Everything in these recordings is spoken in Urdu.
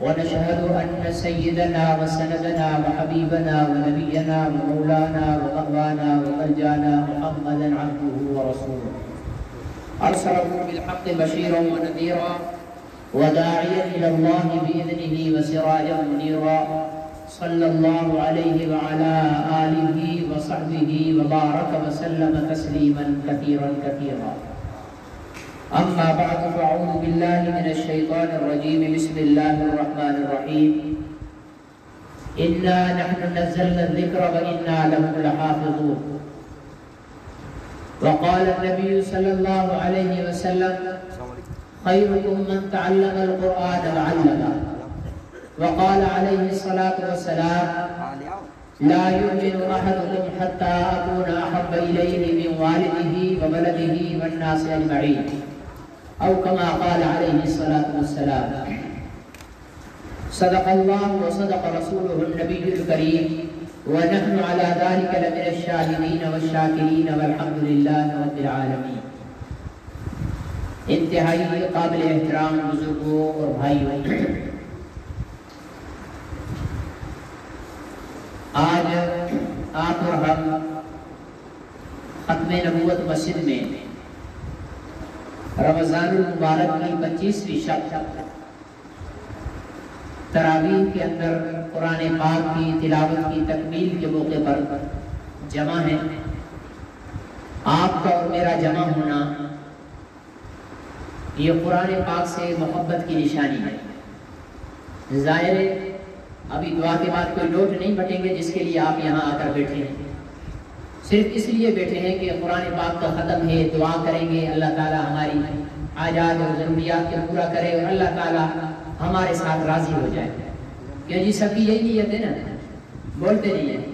ونشهد أن سيدنا وسندنا وحبيبنا ونبينا ومولانا ومأوانا وملجانا محمدا عبده ورسوله أرسله بالحق بشيرا ونذيرا وداعيا إلى الله بإذنه وسراجا منيرا صلى الله عليه وعلى آله وصحبه وبارك وسلم تسليما كثيرا كثيرا. أما بعد فأعوذ بالله من الشيطان الرجيم. بسم الله الرحمن الرحيم. إنا نحن نزلنا الذكر وإنا له لحافظون. وقال النبي صلى الله عليه وسلم خيركم من تعلم القرآن وعلمه. وقال عليه الصلاة والسلام لا يؤمن أحدكم حتى أكون أحب إليه من والده وولده والناس أجمعين، أو كما قال عليه الصلاة والسلام. صدق الله وصدق رسوله النبي الكريم، ونحن على ذلك لمن الشاهدين والشاكرين والحمد لله رب العالمين. انتہائی قابل احترام بزرگوں اور بھائیوں، آج آپ اور ہم ختم نبوت مسجد میں رمضان المبارک کی 25ویں شب تراویح کے اندر قرآن پاک کی تلاوت کی تکمیل کے موقع پر جمع ہیں. آپ کا اور میرا جمع ہونا یہ قرآن پاک سے محبت کی نشانی ہے. ظاہر ہے ابھی دعا کے بعد کوئی لوٹ نہیں بٹیں گے جس کے لیے آپ یہاں آ کر بیٹھے ہیں. صرف اس لیے بیٹھے ہیں کہ قرآن پاک کا ختم ہے، دعا کریں گے اللہ تعالیٰ ہماری حاجات اور ضروریات کو پورا کرے اور اللہ تعالیٰ ہمارے ساتھ راضی ہو جائے. کیوں جی سب کی یہی نیت ہے نا؟ بولتے نہیں ہیں.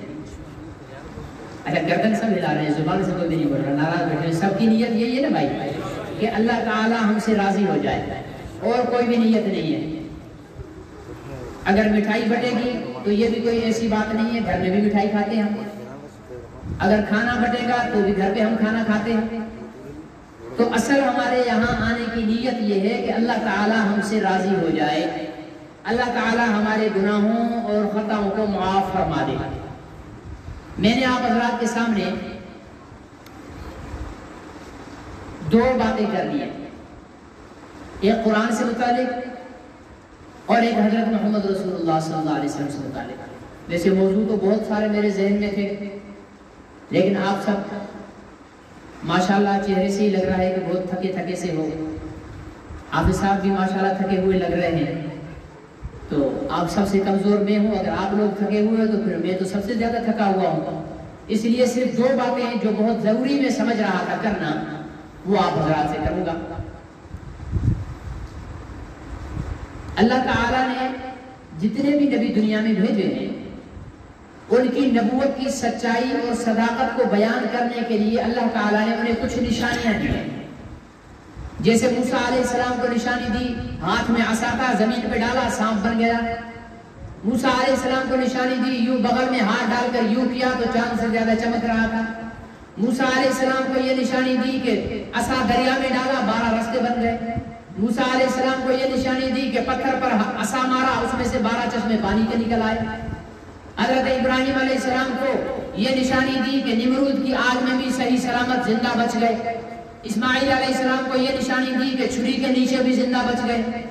اچھا گردن سب ہلا رہے ہیں، زبان سے کوئی بھی نہیں بول رہا، ناراض بیٹھے ہیں. سب کی نیت یہی ہے نا بھائی کہ اللہ تعالیٰ ہم سے راضی ہو جائے، اور کوئی بھی نیت نہیں ہے. اگر مٹھائی بٹے گی تو یہ بھی کوئی ایسی بات نہیں ہے، گھر میں بھی مٹھائی کھاتے ہیں ہم. اگر کھانا بٹے گا تو بھی گھر پہ ہم کھانا کھاتے ہیں. تو اصل ہمارے یہاں آنے کی نیت یہ ہے کہ اللہ تعالیٰ ہم سے راضی ہو جائے، اللہ تعالیٰ ہمارے گناہوں اور خطاؤں کو معاف فرما دے. میں نے آپ حضرات کے سامنے دو باتیں کر دی ہیں، ایک قرآن سے متعلق اور ایک حضرت محمد رسول اللہ صلی اللہ علیہ وسلم سے متعلق. ویسے موضوع تو بہت سارے میرے ذہن میں تھے، لیکن آپ سب ماشاءاللہ چہرے سے ہی لگ رہا ہے کہ بہت تھکے تھکے سے ہو. حافظ صاحب بھی ماشاءاللہ تھکے ہوئے لگ رہے ہیں. تو آپ سب سے کمزور میں ہوں. اگر آپ لوگ تھکے ہوئے تو پھر میں تو سب سے زیادہ تھکا ہوا ہوں. اس لیے صرف دو باتیں ہیں جو بہت ضروری میں سمجھ رہا تھا کرنا، وہ آپ حضرات سے کروں گا. اللہ تعالیٰ نے جتنے بھی نبی دنیا میں بھیجے ہیں ان کی نبوت کی سچائی اور صداقت کو بیان کرنے کے لیے اللہ تعالیٰ نے انہیں کچھ نشانیاں دی ہیں. جیسے موسیٰ علیہ السلام کو نشانی دی، ہاتھ میں عصا تھا، زمین پہ ڈالا، سانپ بن گیا. موسیٰ علیہ السلام کو نشانی دی، یوں بغل میں ہاتھ ڈال کر یوں کیا تو چاند سے زیادہ چمک رہا تھا. موسیٰ علیہ السلام کو یہ نشانی دی کہ عصا دریا میں ڈالا، 12 راستے بن گئے. موسیٰ علیہ السلام کو یہ نشانی دی کہ پتھر پر عصا مارا، اس میں سے 12 چشمے پانی کے نکل آئے. حضرت ابراہیم علیہ السلام کو یہ نشانی دی کہ نمرود کی آگ میں بھی صحیح سلامت زندہ بچ گئے. اسماعیل علیہ السلام کو یہ نشانی دی کہ چھری کے نیچے بھی زندہ بچ گئے.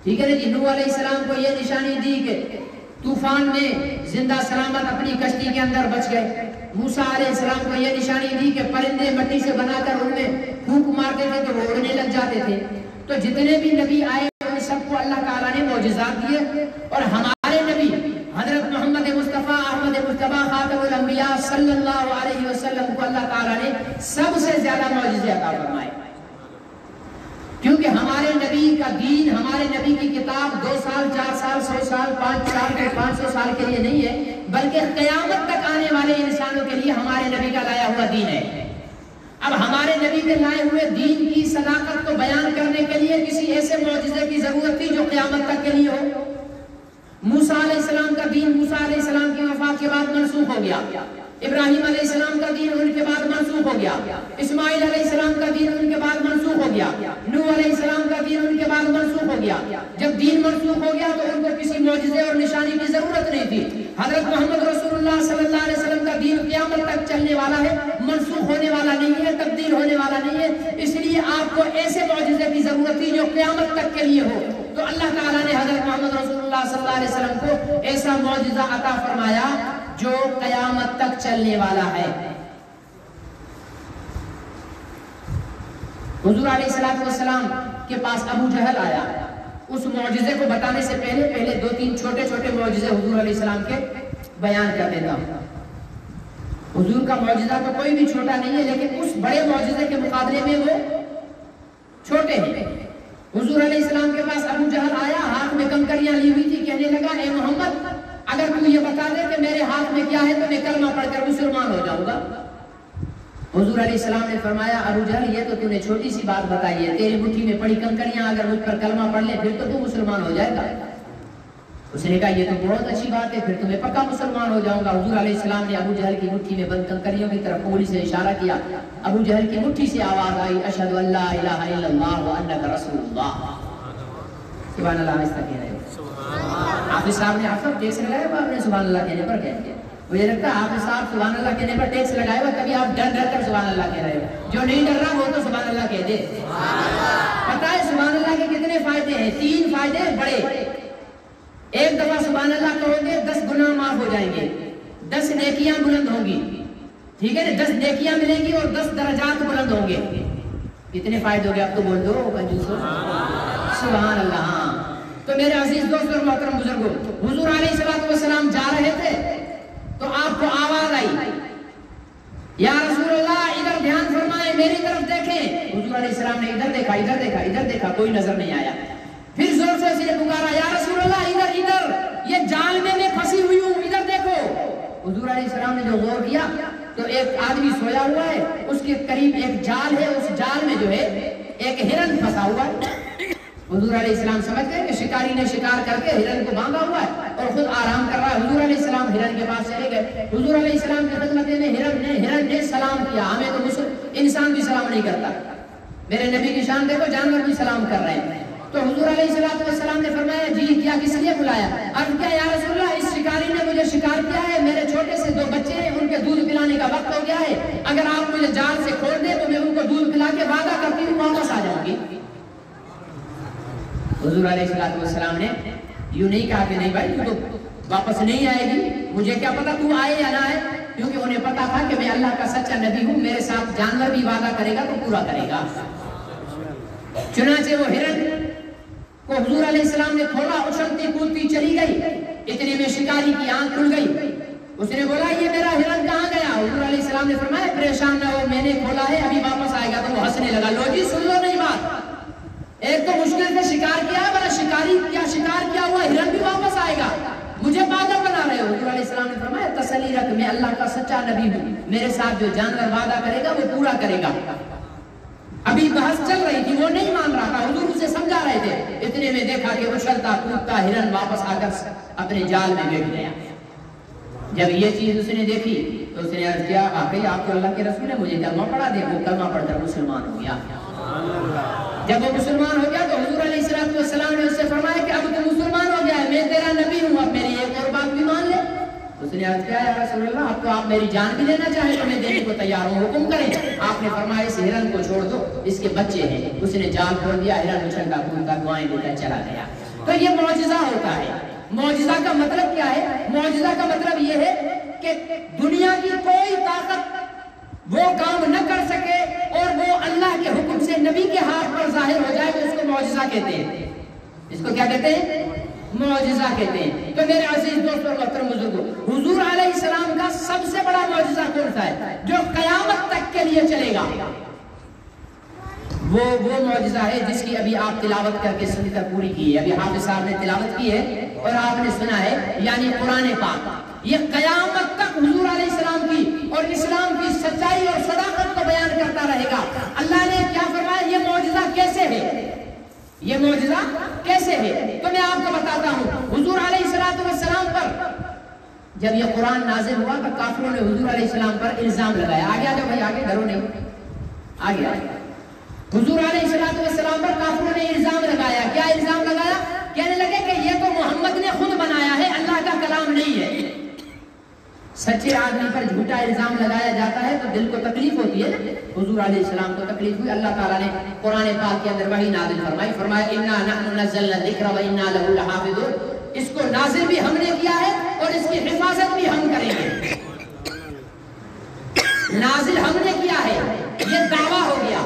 ٹھیک ہے نا جی. نوح علیہ السلام کو یہ نشانی دی کہ طوفان میں زندہ سلامت اپنی کشتی کے اندر بچ گئے. موسیٰ علیہ السلام کو یہ نشانی دی کہ پرندے مٹی سے بنا کر ان میں پھونک مارتے تھے تو وہ اڑنے لگ جاتے تھے. تو جتنے بھی نبی آئے ان سب کو اللہ تعالیٰ نے معجزات دیے، اور ہمارے نبی حضرت محمد مصطفیٰ احمد مصطفیٰ خاتم الانبیاء صلی اللہ علیہ وسلم کو اللہ تعالیٰ نے سب سے زیادہ معجزے عطا فرمائے. کیونکہ ہمارے نبی کا دین، ہمارے نبی کی کتاب 2 سال 4 سال 100 سال 5 سال 500 سال کے لیے نہیں ہے، بلکہ قیامت تک آنے والے انسانوں کے لیے ہمارے نبی کا لایا ہوا دین ہے. اب ہمارے نبی کے لائے ہوئے دین کی صداقت کو بیان کرنے کے لیے کسی ایسے معجزے کی ضرورت تھی جو قیامت تک کے لیے ہو. موسیٰ علیہ السلام کا دین موسیٰ علیہ السلام کی وفات کے بعد منسوخ ہو گیا. ابراہیم علیہ السلام کا دین ان کے بعد منسوخ ہو گیا. اسماعیل علیہ السلام کا دین ان کے بعد منسوخ ہو گیا. نوح علیہ السلام کا دین ان کے بعد منسوخ ہو گیا. جب جب دین منسوخ ہو گیا تو ان کو کسی معجزے اور نشانی کی ضرورت نہیں تھی. حضرت محمد رسول اللہ صلی اللہ علیہ وسلم کا دین قیامت تک چلنے والا ہے، منسوخ ہونے والا نہیں ہے، تبدیل ہونے والا نہیں ہے. اس لیے آپ کو ایسے معجزے کی ضرورت تھی جو قیامت تک کے لیے ہو. تو اللہ تعالیٰ نے حضرت محمد رسول اللہ صلی اللہ علیہ وسلم کو ایسا معجزہ عطا فرمایا جو قیامت تک چلنے والا ہے. حضور علیہ السلام کے پاس ابو جہل آیا. اس معجزے کو بتانے سے پہلے دو تین چھوٹے چھوٹے معجزے حضور علیہ السلام کے بیان کر دیتا ہوں. حضور کا معجزہ تو کوئی بھی چھوٹا نہیں ہے، لیکن اس بڑے معجزے کے مقابلے میں وہ چھوٹے ہیں. حضور علیہ السلام کے پاس ابو جہل آیا، ہاتھ میں کنکریاں لی ہوئی تھی. کہنے لگا اے محمد اگر تو یہ بتا دے کہ میرے ہاتھ میں کیا ہے تو میں کلمہ پڑھ کر مسلمان ہو جاؤں گا. حضور علیہ السلام نے فرمایا ابو جہل یہ تو نے چھوٹی سی بات بتائی ہے، تیری مٹھی میں پڑی کنکریاں اگر مجھ پر کلمہ پڑھ لے پھر تو مسلمان ہو جائے گا. اس نے کہا یہ تو بہت اچھی بات ہے، پھر تو میں پکا مسلمان ہو جاؤں گا. حضور علیہ السلام نے ابو جہل کی مٹھی میں بند کنکریوں کی طرف انگلی سے اشارہ کیا. ابو جہل کی مٹھی سے آواز آئی اشہد ان لا الہ الا اللہ وانک رسول اللہ. سبحان اللہ. اس تک کہہ رہے ہو حافظ صاحب نے آپ سب ٹیکس لگایا ہوا، آپ نے سبحان اللہ کہنے پر کہہ دیا. مجھے لگتا ہے حافظ صاحب سبحان اللہ کہنے پر ٹیکس لگائے ہوا، کبھی آپ ڈر ڈر کر سبحان اللہ کہہ رہے ہو. جو نہیں ڈر رہا وہ تو سبحان اللہ کہہ دے. پتہ ہے سبحان اللہ کے کتنے فائدے ہیں؟ 3 فائدے بڑے. ایک دفعہ سبحان اللہ کہو گے 10 گناہ معاف ہو جائیں گے، 10 نیکیاں بلند ہوں گی. ٹھیک ہے نا، 10 نیکیاں ملیں گی اور 10 درجات بلند ہوں گے. کتنے فائدے ہو گے آپ تو بول دو کنجوسو. سبحان اللہ. تو میرے عزیز دوست اور محترم بزرگوں، حضور علیہ السلام جا رہے تھے تو آپ کو آواز آئی یا رسول اللہ ادھر دھیان فرمائیں، میری طرف دیکھیں. حضور علیہ السلام نے ادھر دیکھا ادھر دیکھا ادھر دیکھا، کوئی نظر نہیں آیا. پھر زور سے اسے پکارا یا رسول اللہ ادھر ادھر، یہ جال میں پھنسی ہوئی ہوں، ادھر دیکھو. حضور علیہ السلام نے جو غور کیا تو ایک آدمی سویا ہوا ہے، اس کے قریب ایک جال ہے، اس جال میں جو ہے ایک ہرن پھنسا ہوا ہے. حضور علیہ السلام سمجھ گئے کہ شکاری نے شکار کر کے ہرن کو باندھا ہوا ہے اور خود آرام کر رہا ہے. حضور علیہ السلام ہرن کے پاس چلے گئے. حضور علیہ السلام کی خدمت میں ہرن نے سلام کیا. ہمیں تو انسان بھی سلام نہیں کرتا. میرے نبی کی شان دیکھو، جانور بھی سلام کر رہے ہیں. تو حضور علیہ السلام نے فرمایا جی کیا کس لیے بلایا؟ عرض کیا یا رسول اللہ اس شکاری نے مجھے شکار کیا ہے، میرے چھوٹے سے 2 بچے ہیں، ان کے دودھ پلانے کا وقت ہو گیا ہے. اگر آپ مجھے جال سے کھول دیں تو میں ان کو دودھ پلا کے وعدہ کرتی ہوں واپس آ جاؤں گی. حضور علیہ السلام نے یوں نہیں کہا کہ نہیں بھائی تو واپس نہیں آئے گی، مجھے کیا پتا تو آئے یا نہ آئے، کیونکہ انہیں پتا تھا کہ میں اللہ کا سچا نبی ہوں، میرے ساتھ جانور بھی وعدہ کرے گا تو پورا کرے گا. چنانچہ وہ ہرن کو حضور علیہ السلام نے کھولا، اچھلتی کودتی چلی گئی. اتنے میں شکاری کی آنکھ کھل گئی. اس نے بولا یہ میرا ہرن کہاں گیا؟ حضور علیہ السلام نے فرمایا پریشان نہ ہو، میں نے کھولا ہے، ابھی واپس آئے گا. تو وہ ہنسنے لگا. لو جی سن لو نہیں بات، ایک تو مشکل سے شکار کیا ہے، شکاری کیا شکار کیا ہوا ہرن بھی واپس آئے گا، مجھے پاگل بنا رہے ہو. حضور علیہ السلام نے فرمایا تسلی رکھ، میں اللہ کا سچا نبی ہوں، میرے ساتھ جو جانور وعدہ کرے گا وہ پورا کرے گا. ابھی بحث چل رہی تھی، وہ نہیں مان رہا تھا، حضور اسے سمجھا رہے تھے. اتنے میں دیکھا کہ اچھلتا کودتا ہرن واپس آ کر اپنے جال میں بیٹھ گیا. جب یہ چیز اس نے دیکھی تو اس نے عرض کیا واقعی آپ تو اللہ کے رسول ہیں، مجھے کلمہ پڑھا دے. وہ کلمہ پڑھ کر مسلمان ہو گیا. جب وہ مسلمان ہو گیا تو حضور علیہ السلام نے اس سے فرمایا کہ اب تو مسلمان ہو گیا ہے، میں تیرا نبی ہوں، اب میری ایک اور بات بھی مان لے. اس نے عرض کیا یا رسول اللہ اب تو آپ میری جان بھی لینا چاہیں تو میں دینے کو تیار ہوں، حکم کریں. آپ نے فرمایا اس ہرن کو چھوڑ دو، اس کے بچے ہیں. اس نے جال کھول دیا، ہرن اچھلتا کودتا دعائیں دیتا چلا گیا. تو یہ معجزہ ہوتا ہے. معجزہ کا مطلب کیا ہے؟ معجزہ کا مطلب یہ ہے کہ دنیا کی کوئی طاقت وہ کام نہ کر سکے اور وہ اللہ کے حکم سے نبی کے ہاتھ پر ظاہر ہو جائے تو اس کو معجزہ کہتے ہیں. اس کو کیا کہتے ہیں؟ معجزہ کہتے ہیں. تو میرے عزیز دوستوں اور محترم بزرگوں، حضور علیہ السلام کا سب سے بڑا معجزہ کون سا ہے جو قیامت تک کے لیے چلے گا؟ وہ معجزہ ہے جس کی ابھی آپ تلاوت کر کے سن کر پوری کی ہے. ابھی حافظ صاحب نے تلاوت کی ہے اور آپ نے سنا ہے، یعنی قرآن پاک. یہ قیامت تک حضور علیہ السلام کی اور اسلام کی سچائی اور صداقت کو بیان کرتا رہے گا. اللہ نے کیا فرمایا؟ یہ معجزہ کیسے ہے، یہ معجزہ کیسے ہے؟ تو میں آپ کو بتاتا ہوں. حضور علیہ السلام پر جب یہ قرآن نازل ہوا تو کافروں نے حضور علیہ السلام پر الزام لگایا. آگے آ جاؤ بھائی، آگے ڈرو نہیں، آگے آگے. حضور علیہ السلام پر کافروں نے الزام لگایا. کیا الزام لگایا؟ کہنے سچے آدمی پر جھوٹا الزام لگایا جاتا ہے تو دل کو تکلیف ہوتی ہے نا. حضور علیہ السلام کو تکلیف ہوئی. اللہ تعالیٰ نے قرآن پاک کے اندر وحی نازل فرمائی. فرمایا اِنَّا نَحْنُ نَزَّلْنَا الذِّكْرَ وَإِنَّا لَهُ لَحَافِظُونَ. اس کو نازل بھی ہم نے کیا ہے اور اس کی حفاظت بھی ہم کریں گے. نازل ہم نے کیا ہے یہ دعویٰ ہو گیا,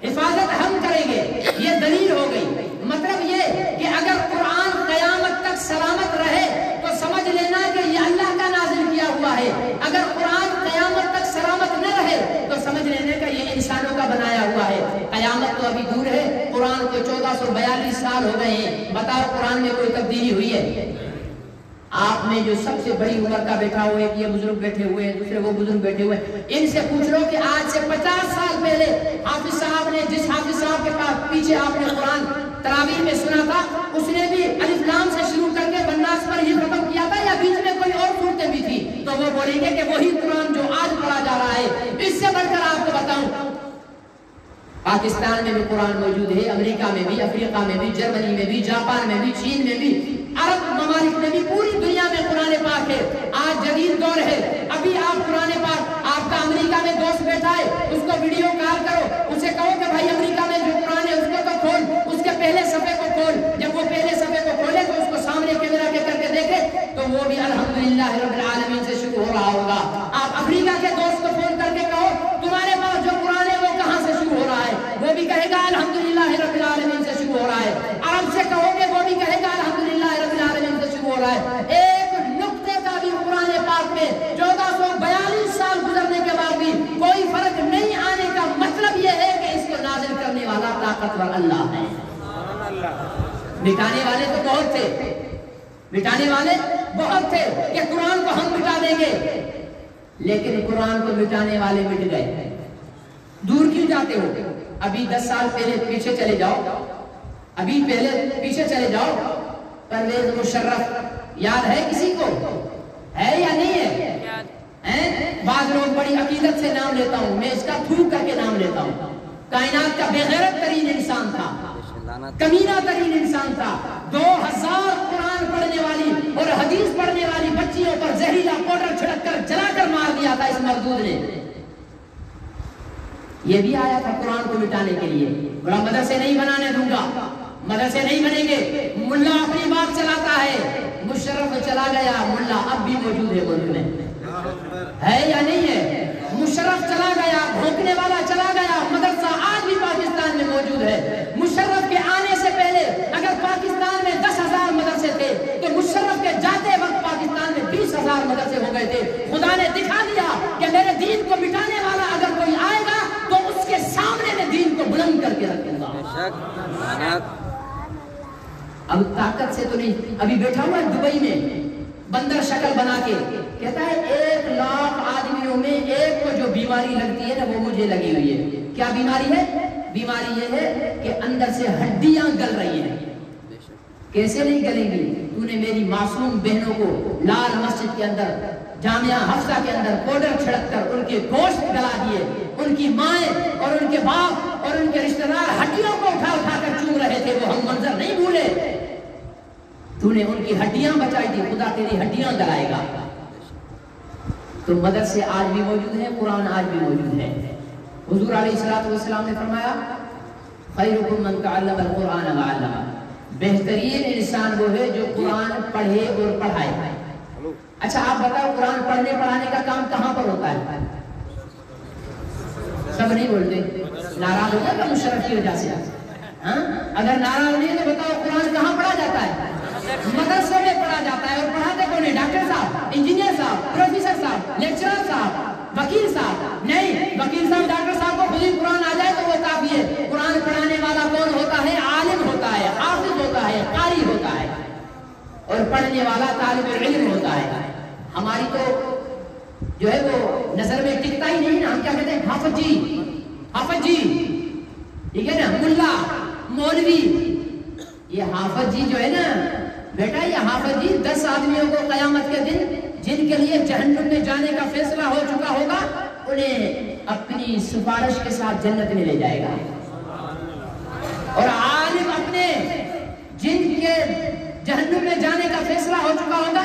حفاظت ہم کریں گے یہ دلیل ہو گئی. مطلب یہ کہ اگر قرآن قیامت تک سلامت رہے تو سمجھ لینا کہ یہ اللہ کا نازل کیا ہوا ہے. اگر قرآن قیامت تک سلامت نہ رہے تو سمجھ لینے کا یہ انسانوں کا بنایا ہوا ہے. قیامت تو ابھی دور ہے, قرآن کو 1442 سال ہو گئے ہیں. بتاؤ قرآن میں کوئی تبدیلی ہوئی ہے؟ آپ میں جو سب سے بڑی عمر کا بیٹھا ہوئے, ایک یہ بزرگ بیٹھے ہوئے ہیں, دوسرے وہ بزرگ بیٹھے ہوئے ہیں, ان سے پوچھ لو کہ آج سے 50 سال پہلے حافظ صاحب نے, جس حافظ صاحب کے پاس پیچھے آپ نے قرآن تراویح میں سنا تھا, اس نے بھی الف لام سے شروع کر کے بناس پر ہی ختم کیا تھا یا بیچ میں کوئی اور صورتیں بھی تھی؟ تو وہ بولیں گے کہ وہی قرآن جو آج پڑھا جا رہا ہے. اس سے بڑھ کر آپ کو بتاؤں, پاکستان میں بھی قرآن موجود ہے, امریکہ میں بھی, افریقہ میں بھی, جرمنی میں بھی, جاپان میں بھی, چین میں بھی, عرب ممالک میں بھی, پوری دنیا میں قرآن پاک ہے. آج جدید دور ہے. ابھی آپ قرآن پاک, آپ کا امریکہ میں دوست بیٹھا ہے, اس کو ویڈیو کال کرو, اسے کہو کہ بھائی امریکہ میں جو قرآن ہے اس کو تو کھول, اس کے پہلے صفحے کو کھول. جب وہ پہلے صفحے کو کھولے تو اس کو سامنے کیمرہ کے کر کے دیکھے تو وہ بھی الحمدللہ رب العالمین سے شروع ہو رہا ہوگا. آپ افریقہ کے دوست کو فون کر کے کہو تمہارے پاس جو قرآن ہے وہ کہاں سے شروع ہو رہا ہے, وہ بھی کہے گا الحمدللہ رب العالمین سے شروع ہو رہا ہے. عرب سے کہو گے وہ بھی کہے گا الحمدللہ رب العالمین سے شروع ہو رہا ہے. ایک نقطے کا بھی قرآن پاک میں 1442 سال گزرنے کے بعد بھی کوئی فرق نہیں آنے کا مطلب یہ ہے کہ اس کو نازل کرنے والا طاقتور اللہ ہے. مٹانے والے تو بہت تھے, مٹانے والے بہت تھے کہ قرآن کو ہم مٹا دیں گے, لیکن قرآن کو مٹانے والے مٹ گئے. دور کیوں جاتے ہو؟ ابھی 10 سال پہلے پیچھے چلے جاؤ, ابھی پہلے پیچھے چلے جاؤ. پرویز مشرف یاد ہے کسی کو؟ ہے یا نہیں ہے؟ بعض لوگ بڑی عقیدت سے نام لیتا ہوں, میں اس کا تھوک کر کے نام لیتا ہوں. کائنات کا بے غیرت ترین انسان تھا, کمینہ ترین انسان تھا. 2000 قرآن پڑھنے والی اور حدیث پڑھنے والی بچیوں پر زہریلا پاؤڈر چھڑک کر جلا کر مار دیا تھا اس مردود نے. یہ بھی آیا تھا قرآن کو مٹانے کے لیے. بڑا مدرسے نہیں بنانے دوں گا, مدرسے نہیں بنیں گے. ملا اپنی بات چلاتا ہے, مشرف چلا گیا, ملا اب بھی موجود ہے ملک میں, ہے یا نہیں ہے؟ مشرف چلا گیا, بھونکنے والا چلا گیا, مدرسہ آج بھی پاکستان میں موجود ہے. مشرف کے آنے سے پہلے اگر پاکستان میں 10,000 مدرسے تھے تو مشرف کے جاتے وقت پاکستان میں 20,000 مدرسے ہو گئے تھے. خدا نے دکھا دیا کہ میرے دین کو مٹانے والا اگر کوئی آئے گا تو اس کے سامنے میں دین کو بلند کر کے رکھوں گا. اب طاقت سے تو نہیں. ابھی بیٹھا ہوا ہے دبئی میں, بندر شکل بنا کے کہتا ہے 1 لاکھ آدمیوں میں ایک کو جو بیماری لگتی ہے نا وہ مجھے لگی ہوئی ہے. کیا بیماری ہے؟ بیماری یہ ہے کہ اندر سے ہڈیاں گل رہی ہیں. کیسے نہیں گلیں گی؟ تو نے میری معصوم بہنوں کو لال مسجد کے اندر, جامعہ حفصہ کے اندر پاؤڈر چھڑک کر ان کے گوشت گلا دیے. ان کی مائیں اور ان کے باپ اور ان کے رشتہ دار ہڈیوں کو اٹھا اٹھا کر چوم رہے تھے, وہ ہم منظر نہیں بھولے. تو نے ان کی ہڈیاں بچائی تھی, خدا تیری ہڈیاں گلائے گا. تو مدرسے آج بھی موجود ہیں, قرآن آج بھی موجود ہے. حضور علیہ السلام نے فرمایا خیرکم من تعلم القرآن وعلمہ, بہترین انسان وہ ہے جو قرآن پڑھے اور پڑھائے. اچھا آپ بتاؤ قرآن پڑھنے پڑھانے کا کام کہاں پر ہوتا ہے؟ سب نہیں بولتے, ناراض ہو گیا مشرف کی وجہ سے. اگر ناراض نہیں ہے تو بتاؤ قرآن کہاں پڑھا جاتا ہے؟ مدرسوں میں پڑھا جاتا ہے. اور پڑھاتے کون ہے؟ ڈاکٹر صاحب, انجینئر صاحب, پروفیسر صاحب, لیکچرر صاحب, وکیل صاحب نہیں. وکیل صاحب ڈاکٹر صاحب کو خود ہی قرآن آ جائے تو وہ کافی ہے. قرآن پڑھانے والا کون ہوتا ہے؟ عالم ہوتا ہے, حافظ ہوتا ہے, قاری ہوتا ہے, اور پڑھنے والا طالب علم ہوتا ہے. ہماری تو جو ہے وہ نظر میں ٹکتا ہی نہیں نا. ہم کیا کہتے ہیں؟ حافظ جی, حافظ جی, ٹھیک ہے نا, ملا, مولوی. یہ حافظ جی جو ہے نا بیٹا, یہ حافظ جی 10 آدمیوں کو قیامت کے دن جن کے لیے جہنم میں جانے کا فیصلہ ہو چکا ہوگا انہیں اپنی سفارش کے ساتھ جنت میں لے جائے گا. اور عالم اپنے جن کے جہنم میں جانے کا فیصلہ ہو چکا ہوگا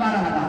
12,000,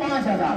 5,000।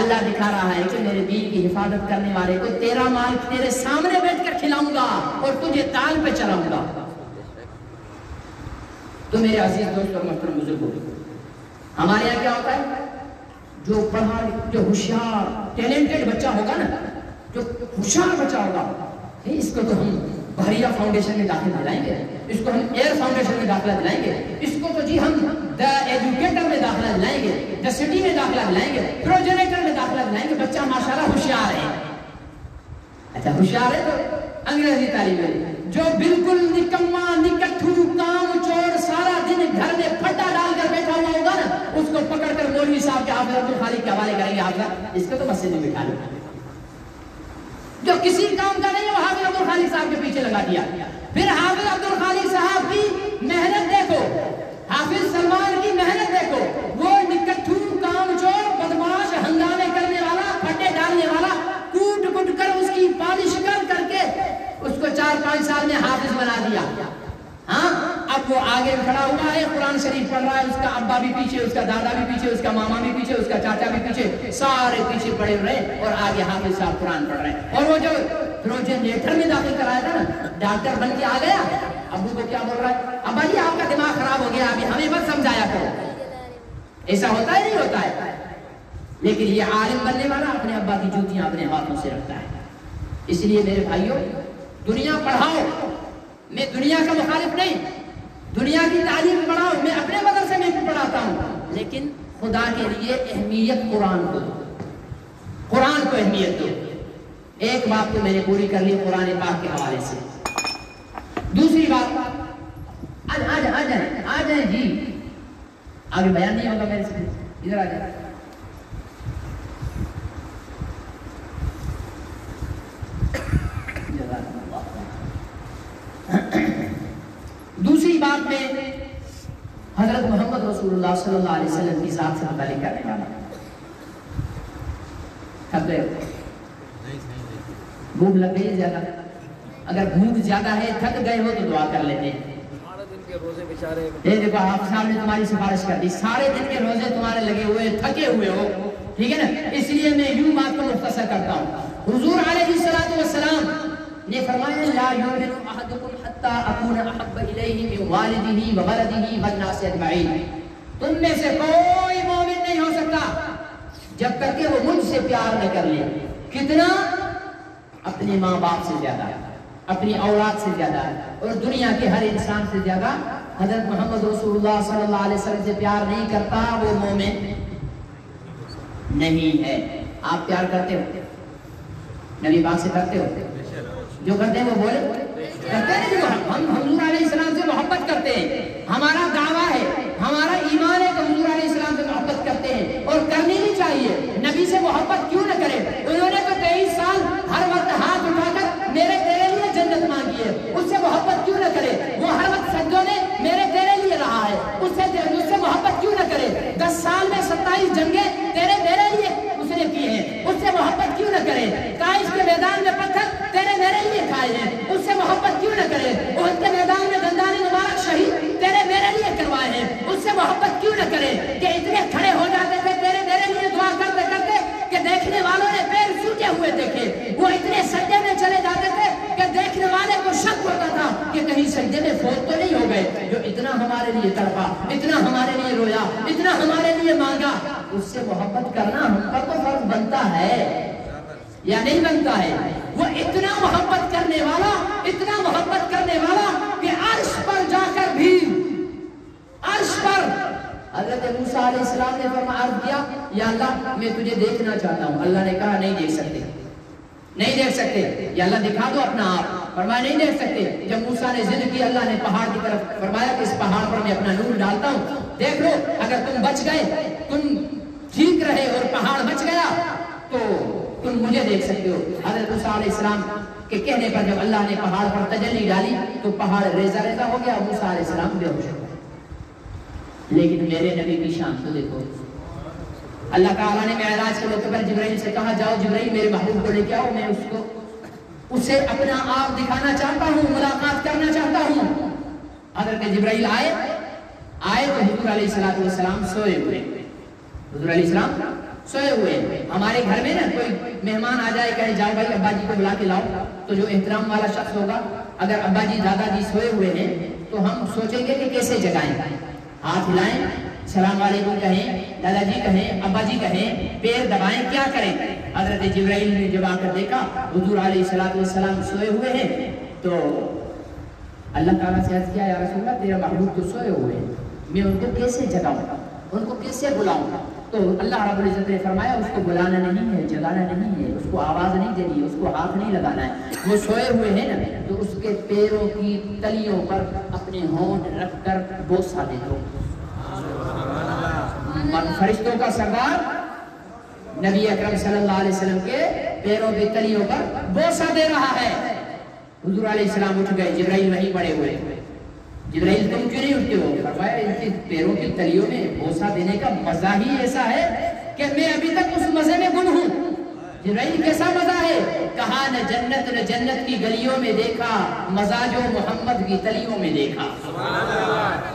اللہ دکھا رہا ہے کہ میرے دین کی حفاظت کرنے والے کو تیرا مال تیرے سامنے بیٹھ کر کھلاؤں گا اور تجھے تال پہ چلاؤں گا۔ تو میرے عزیز دوست اور محترم بزرگوں، ہمارے یہاں کیا ہوتا ہے، جو پڑھا جو ہوشیار ٹیلنٹڈ بچہ ہوگا نا، جو ہوشیار بچہ ہوگا، اس کو تو ہم بحریہ فاؤنڈیشن میں داخلہ دلائیں گے، اس کو ہم ایئر فاؤنڈیشن میں داخلہ دلائیں گے، اس کو تو جی ہم دا ایجوکیٹر میں داخلہ دلائیں گے، دا سٹی میں داخلہ دلائیں گے، پروجنیٹر میں داخلہ دلائیں گے۔ بچہ ماشاءاللہ ہوشیار ہے، اچھا ہوشیار ہے تو انگریزی تعلیم ہے، جو بالکل نکما نکٹھو کام چور سارا دن گھر میں پھٹا ڈال کر بیٹھا ہوا ہوگا نا، اس کو پکڑ کر مولوی صاحب کے حافظ عبدالخالق کے حوالے کریں گے، حافظ اس کو تو مسجد میں بٹھا لو۔ جو کسی کام کا نہیں ہے وہ حافظ عبدالخالق صاحب کے پیچھے لگا دیا۔ پھر حافظ عبدالخالق صاحب کی محنت دیکھو، حافظ سلمان کی محنت دیکھو، وہ نکٹھو کام چور بدماش ہنگامے کرنے والا پھٹے ڈالنے والا کوٹ کٹ کر اس کی پالش کر کے اس کو 4-5 سال میں حافظ بنا دیا۔ ہاں اب وہ آگے کھڑا ہوا ہے، قرآن شریف پڑھ رہا ہے، اس کا ابا بھی پیچھے، اس کا دادا بھی پیچھے، اس کا ماما بھی پیچھے، اس کا چاچا بھی پیچھے، سارے پیچھے پڑے ہوئے اور آگے حافظ صاحب قرآن پڑھ رہے ہیں۔ اور وہ جو پروجنیٹر میں داخل کرایا تھا نا، ڈاکٹر بن کے آ گیا، ابو کو کیا بول رہا ہے، ابا جی آپ کا دماغ خراب ہو گیا، ابھی ہمیں مت سمجھایا کرو۔ ایسا ہوتا ہے نہیں ہوتا ہے؟ لیکن یہ عالم بننے والا اپنے ابا کی جوتیاں اپنے ہاتھوں سے رکھتا ہے۔ اس لیے میرے بھائیوں، دنیا پڑھاؤ، میں دنیا کا مخالف نہیں، دنیا کی تعلیم پڑھاؤ، میں اپنے مدرسے میں بھی پڑھاتا ہوں، لیکن خدا کے لیے اہمیت قرآن کو دو، قرآن کو اہمیت دو۔ ایک بات تو میں نے پوری کر لی قرآن پاک کے حوالے سے۔ دوسری بات، آ جائیں جی، آگے بیان نہیں ہوگا میرے سے، ادھر آ جائیں۔ دوسری بات میں حضرت محمد رسول اللہ صلی اللہ علیہ وسلم کی ذات سے متعلق کرنے والا، تھک گئے ہو، بھوک لگ گئی ہے زیادہ؟ اگر بھوک زیادہ ہے، تھک گئے ہو تو دعا کر لیتے ہیں۔ دیکھو آپ صاحب نے تمہاری سفارش کر دی، سارے دن کے روزے تمہارے لگے ہوئے، تھکے ہوئے ہو، ٹھیک ہے نا؟ اس لیے میں یوں بات کو مختصر کرتا ہوں۔ حضور علیہ السلام نے فرمایا لا یؤمن احدکم حتی اکون احب الیہ من والدہ وولدہ والناس اجمعین، تم میں سے کوئی مومن نہیں ہو سکتا جب تک کہ وہ مجھ سے پیار نہ کر لے۔ کتنا؟ اپنے ماں باپ سے زیادہ، اپنی اولاد سے زیادہ، اور دنیا کے ہر انسان سے زیادہ حضرت محمد رسول اللہ صلی اللہ علیہ وسلم سے پیار نہیں کرتا، وہ مومن نہیں ہے۔ آپ پیار کرتے ہو؟ نبی پاک سے کرتے ہو؟ جو کرتے ہیں وہ بولے کرتے ہیں کہ ہم حضور علیہ السلام سے محبت کرتے ہیں، ہمارا دعویٰ ہے، ہمارا ایمان ہے کہ حضور علیہ السلام سے محبت کرتے ہیں، اور کرنی بھی چاہیے۔ نبی سے محبت کیوں نہ کرے؟ انہوں نے تو 23 سال ہر وقت ہاتھ اٹھا کر میرے تیرے لیے جنت مانگی ہے، اس سے محبت کیوں نہ کرے؟ وہ ہر وقت سجدوں میں میرے تیرے لیے رہا ہے، اس سے محبت کیوں نہ کرے؟ 10 سال میں 27 جنگیں تیرے میرے لیے اس نے کی ہیں، اس سے محبت کیوں نہ کرے؟ طائف کے میدان میں پتھر تیرے میرے لیے کھائے ہیں، اس سے محبت کیوں نہ کرے؟ احد کے میدان میں دندان مبارک شہید تیرے میرے لیے کروائے ہیں، اس سے محبت کیوں نہ کرے؟ کہ اتنے کھڑے ہو جاتے تھے تیرے میرے لیے دعا کرتے کرتے کہ دیکھنے والوں نے پیر سوجے ہوئے دیکھے، وہ اتنے سجدے میں چلے جاتے تھے کہ دیکھنے والے کو شک ہوتا تھا کہ کہیں سجدے میں فوت تو نہیں ہو گئے۔ جو اتنا ہمارے لیے تڑپا، اتنا ہمارے لیے رویا، اتنا ہمارے لیے مانگا، اس سے محبت کرنا ہم پر تو فرض بنتا ہے یا نہیں بنتا ہے؟ وہ اتنا محبت کرنے والا، اتنا محبت کرنے والا کہ عرش پر جا کر بھی، عرش پر حضرت موسیٰ علیہ السلام نے عرض کیا یا اللہ میں تجھے دیکھنا چاہتا ہوں۔ اللہ نے کہا نہیں دیکھ سکتے، نہیں دیکھ سکتے، یا اللہ دکھا دو اپنا آپ۔ فرمایا نہیں دیکھ سکتے۔ جب موسیٰ نے ضد کی، اللہ نے پہاڑ کی طرف فرمایا کہ اس پہاڑ پر میں اپنا نور ڈالتا ہوں، دیکھ لو، اگر تم بچ گئے، تم ٹھیک رہے اور پہاڑ بچ گیا تو تم مجھے دیکھ سکتے ہو۔ حضرت موسیٰ علیہ السلام کے کہنے پر جب اللہ نے پہاڑ پر تجلی ڈالی تو پہاڑ ریزہ ریزہ ہو گیا، موسیٰ علیہ السلام بے ہوش ہو گئے۔ لیکن میرے نبی کی شان کو دیکھو، اللہ تعالیٰ نے معراج کے موقع پر جبرائیل سے کہا جاؤ جبرائیل میرے محبوب کو لے کے آؤ، میں اسے اپنا آپ دکھانا چاہتا ہوں، ملاقات کرنا چاہتا ہوں۔ حضرت جبرائیل آئے تو حضور علیہ السلام سوئے ہوئے، حضور علیہ السلام سوئے ہوئے ہیں. ہمارے گھر میں نا کوئی مہمان آ جائے کہے جاؤ بھائی ابا جی کو بلا کے لاؤ، تو جو احترام والا شخص ہوگا اگر ابا جی دادا جی سوئے ہوئے ہیں تو ہم سوچیں گے کہ کیسے جگائیں. ہاتھ ہلائیں، السلام علیکم کہیں، دادا جی کہیں، ابا جی کہیں، پیر دبائیں، کیا کریں؟ حضرت جبرائیل نے جب آ کر دیکھا حضور علیہ السلام سوئے ہوئے ہیں تو اللہ تعالیٰ سے عرض کیا یا رسول اللہ تیرا محبوب تو سوئے ہوئے ہیں، میں ان کو کیسے جگاؤں، ان کو کیسے بلاؤں؟ تو اللہ رب العزت نے فرمایا اس کو بلانا نہیں ہے، جگانا نہیں ہے، اس کو آواز نہیں دینی ہے، اس کو ہاتھ نہیں لگانا ہے. وہ سوئے ہوئے ہیں نا تو اس کے پیروں کی تلیوں پر اپنے ہونٹ رکھ کر بوسہ دے دو. فرشتوں کا سردار نبی اکرم صلی اللہ علیہ وسلم کے پیروں کی تلیوں پر بوسہ دے رہا ہے. حضور علیہ السلام اٹھ گئے، جبرائیل وہیں پڑے ہوئے. جبرائیل تم کیوں نہیں اٹھتے ہو؟ فرمایا ان کی پیروں کی تلیوں میں بوسہ دینے کا مزہ ہی ایسا ہے کہ میں ابھی تک اس مزے میں گم ہوں. جبرائیل کیسا مزہ ہے؟ کہا نہ جنت کی گلیوں میں دیکھا، مزہ جو محمد کی تلیوں میں دیکھا.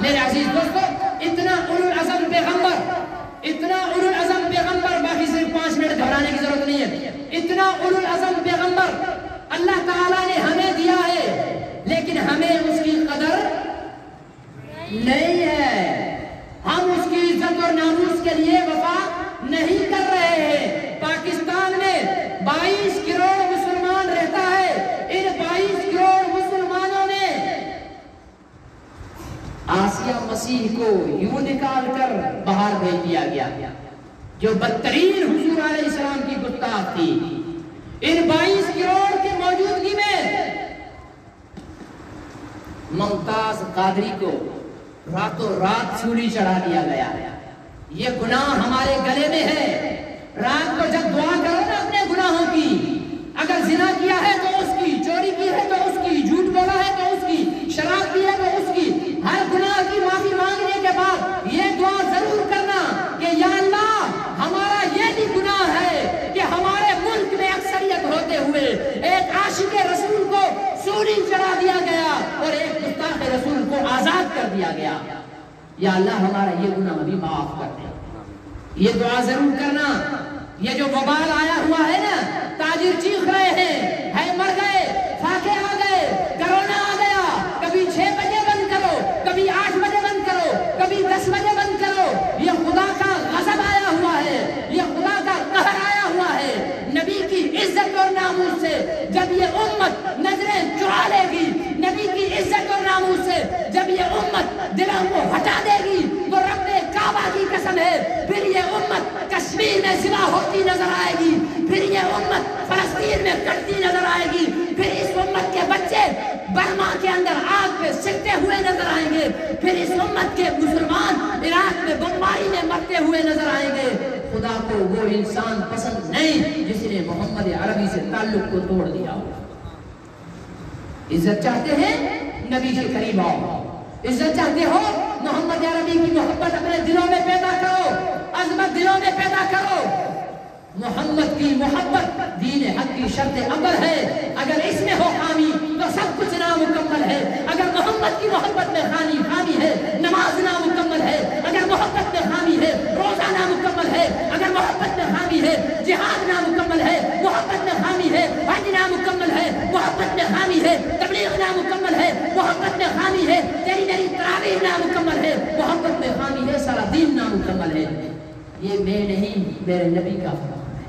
میرے عزیز دوستو، اتنا اولو العزم پیغمبر، باقی صرف 5 منٹ دہرانے کی ضرورت نہیں ہے. اتنا اولو العزم پیغمبر اللہ تعالیٰ نے ہمیں دیا ہے، لیکن ہمیں اس کی قدر نہیں ہے. ہم اس کی عزت اور ناموس کے لیے وفا نہیں کر رہے ہیں. پاکستان میں 22 کروڑ مسلمان رہتا ہے. ان 22 کروڑ مسلمانوں نے آسیہ مسیح کو یوں نکال کر باہر بھیج دیا گیا جو بدترین حضور علیہ السلام کی گستاخ تھی. ان 22 کروڑ کی موجودگی میں ممتاز قادری کو راتوں رات سولی چڑھا دیا گیا. یہ گناہ ہمارے گلے میں ہے. رات کو جب دعا کرو نا اپنے گناہوں کی، اگر زنا کیا ہے تو اس کی، چوری کی ہے تو اس کی، جھوٹ بولا ہے تو اس کی، شراب پی ہے تو اس کی، ہر گناہ کی معافی مانگنے کے بعد یہ دعا ضرور کرنا کہ یا اللہ ہمارا یہ بھی گناہ ہے کہ ہمارے ملک میں اکثریت ہوتے ہوئے ایک عاشق رسول کو سولی چڑھا دیا گیا اور ایک گستاخ رسول کو آزاد کر دیا گیا. یا اللہ ہمارا یہ گناہ بھی معاف کر دے. یہ دعا ضرور کرنا. یہ جو وبال آیا ہوا ہے نا، تاجر چیخ رہے ہیں، ہے مر گئے، فاقے آ گئے، کرونا آ گیا، کبھی 6 بجے بند کرو، کبھی 8 بجے بند کرو، کبھی 10 بجے بند کرو. یہ خدا کا غضب آیا ہوا ہے، یہ خدا کا قہر آیا ہوا ہے. نبی کی عزت اور ناموس سے جب یہ امت نظریں چرا لے گی، نبی کی عزت اور ناموس سے جب یہ امت دلوں کو ہٹا دے گی تو رب کعبہ کی قسم ہے پھر یہ امت کشمیر میں ذبح ہوتی نظر آئے گی، پھر یہ امت فلسطین میں کٹتی نظر آئے گی، پھر اس امت کے بچے برما کے اندر آگ پہ سکتے ہوئے نظر آئیں گے، پھر اس امت کے مسلمان عراق میں بمباری میں مرتے ہوئے نظر آئیں گے. خدا کو وہ انسان پسند نہیں جس نے محمد عربی سے تعلق کو توڑ دیا. عزت چاہتے ہیں نبی کے قریب آؤ. عزت چاہتے ہو محمد عربی کی محبت اپنے دلوں میں پیدا کرو، عظمت دلوں میں پیدا کرو. محمد کی محبت دین حق کی شرط اول ہے. اگر اس میں ہو خامی تو سب کچھ نامکمل ہے. اگر محمد کی محبت میں خامی ہے، نماز نامکمل ہے. اگر محبت میں خامی ہے، روزہ نامکمل ہے. اگر محبت میں خامی ہے، جہاد نامکمل ہے. محبت میں خامی ہے، حج نامکمل ہے. محبت میں خامی ہے، تبلیغ نامکمل ہے. محبت میں خامی ہے، تیری میری تراویح نامکمل ہے. محبت میں خامی ہے، سارا دین نامکمل ہے. یہ میں نہیں، میرے نبی کا فرمان ہے.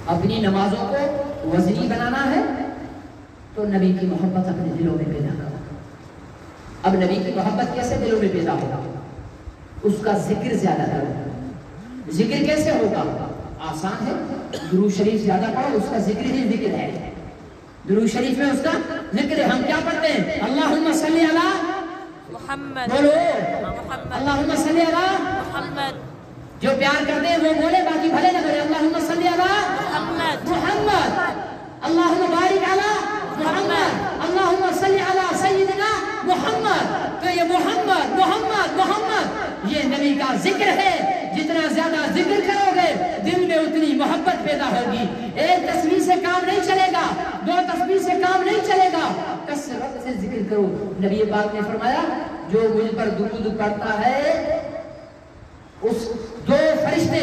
اپنی نمازوں کو وزنی بنانا ہے تو نبی کی محبت اپنے دلوں میں پیدا کرو. اب نبی کی محبت کیسے دلوں میں پیدا ہوگا؟ اس کا ذکر زیادہ کرو. ذکر کیسے ہوگا؟ آسان ہے. درود شریف زیادہ پڑھو، اس کا ذکر ہی ذکر ہے. درود شریف میں اس کا ذکر ہے. ہم کیا پڑھتے ہیں؟ اللہم صلی علی محمد، بولو اللہم صلی علی محمد. جو پیار کرتے ہیں وہ بولے، باقی بھلے نہ کرے. اللہم صلی علی محمد محمد، اللہم بارک علی محمد، اللہم صلی علی سیدنا محمد. تو یہ محمد محمد محمد یہ نبی کا ذکر ہے. جتنا زیادہ ذکر کرو گے دل میں اتنی محبت پیدا ہوگی. ایک تسبیح سے کام نہیں چلے گا، 2 تسبیح سے کام نہیں چلے گا، کثرت سے ذکر کرو. نبی پاک نے فرمایا جو مجھ پر درود پڑھتا ہے اس 2 فرشتے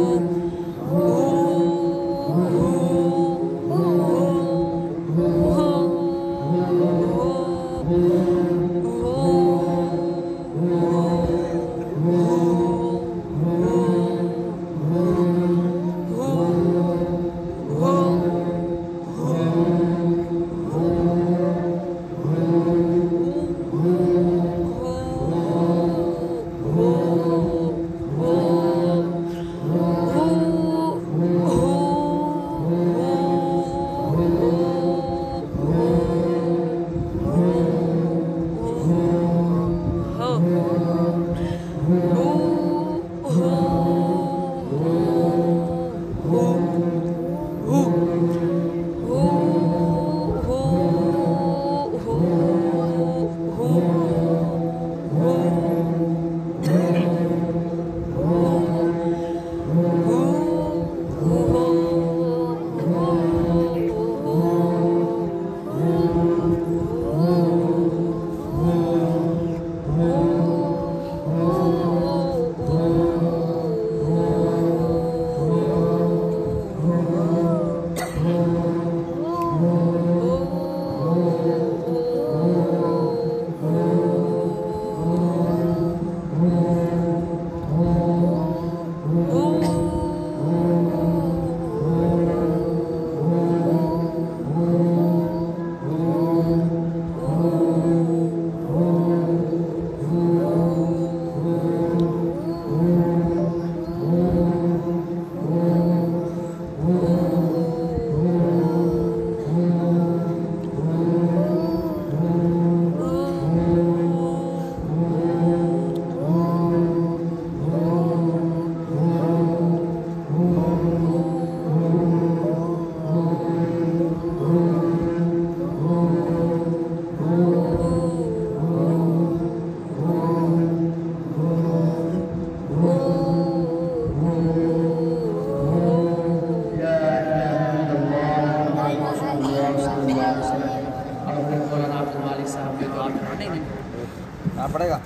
پڑے گا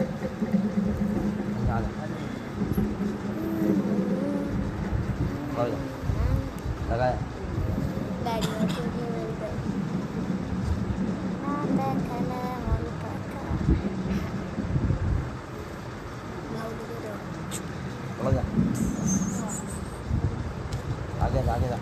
لگایا آگے جا آگے جا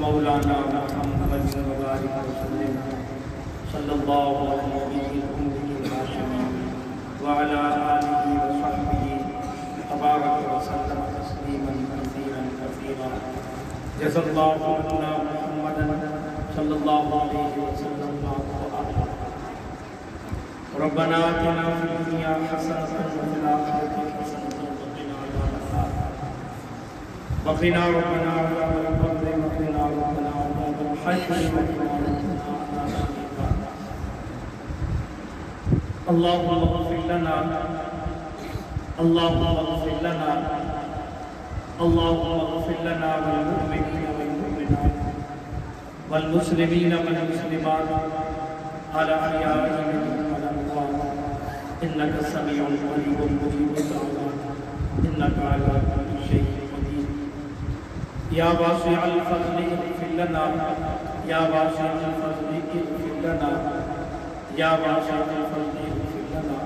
مولانا محمد وبارک وسلم صلی اللہ علیہ وسلم وعلى آله وصحبه تبارك وسلم تسليما كثيرا كثيرا جزا الله عنا محمدا صلى الله عليه وسلم ربنا آتنا في الدنيا حسنة وفي الآخرة حسنة وقنا عذاب النار وقنا ربنا عذاب القبر وقنا ربنا عذاب الحشر وقنا ربنا عذاب النار اللهم اغفر لنا اللهم اغفر لنا اللهم اغفر لنا والمؤمنين والمؤمنات والمسلمين والمسلمات الأحياء منهم والأموات إنك سميع قريب مجيب الدعوات إنك على كل شيء قدير يا واسع الفضل اغفر لنا يا واسع الفضل اغفر لنا يا واسع الفضل اغفر لنا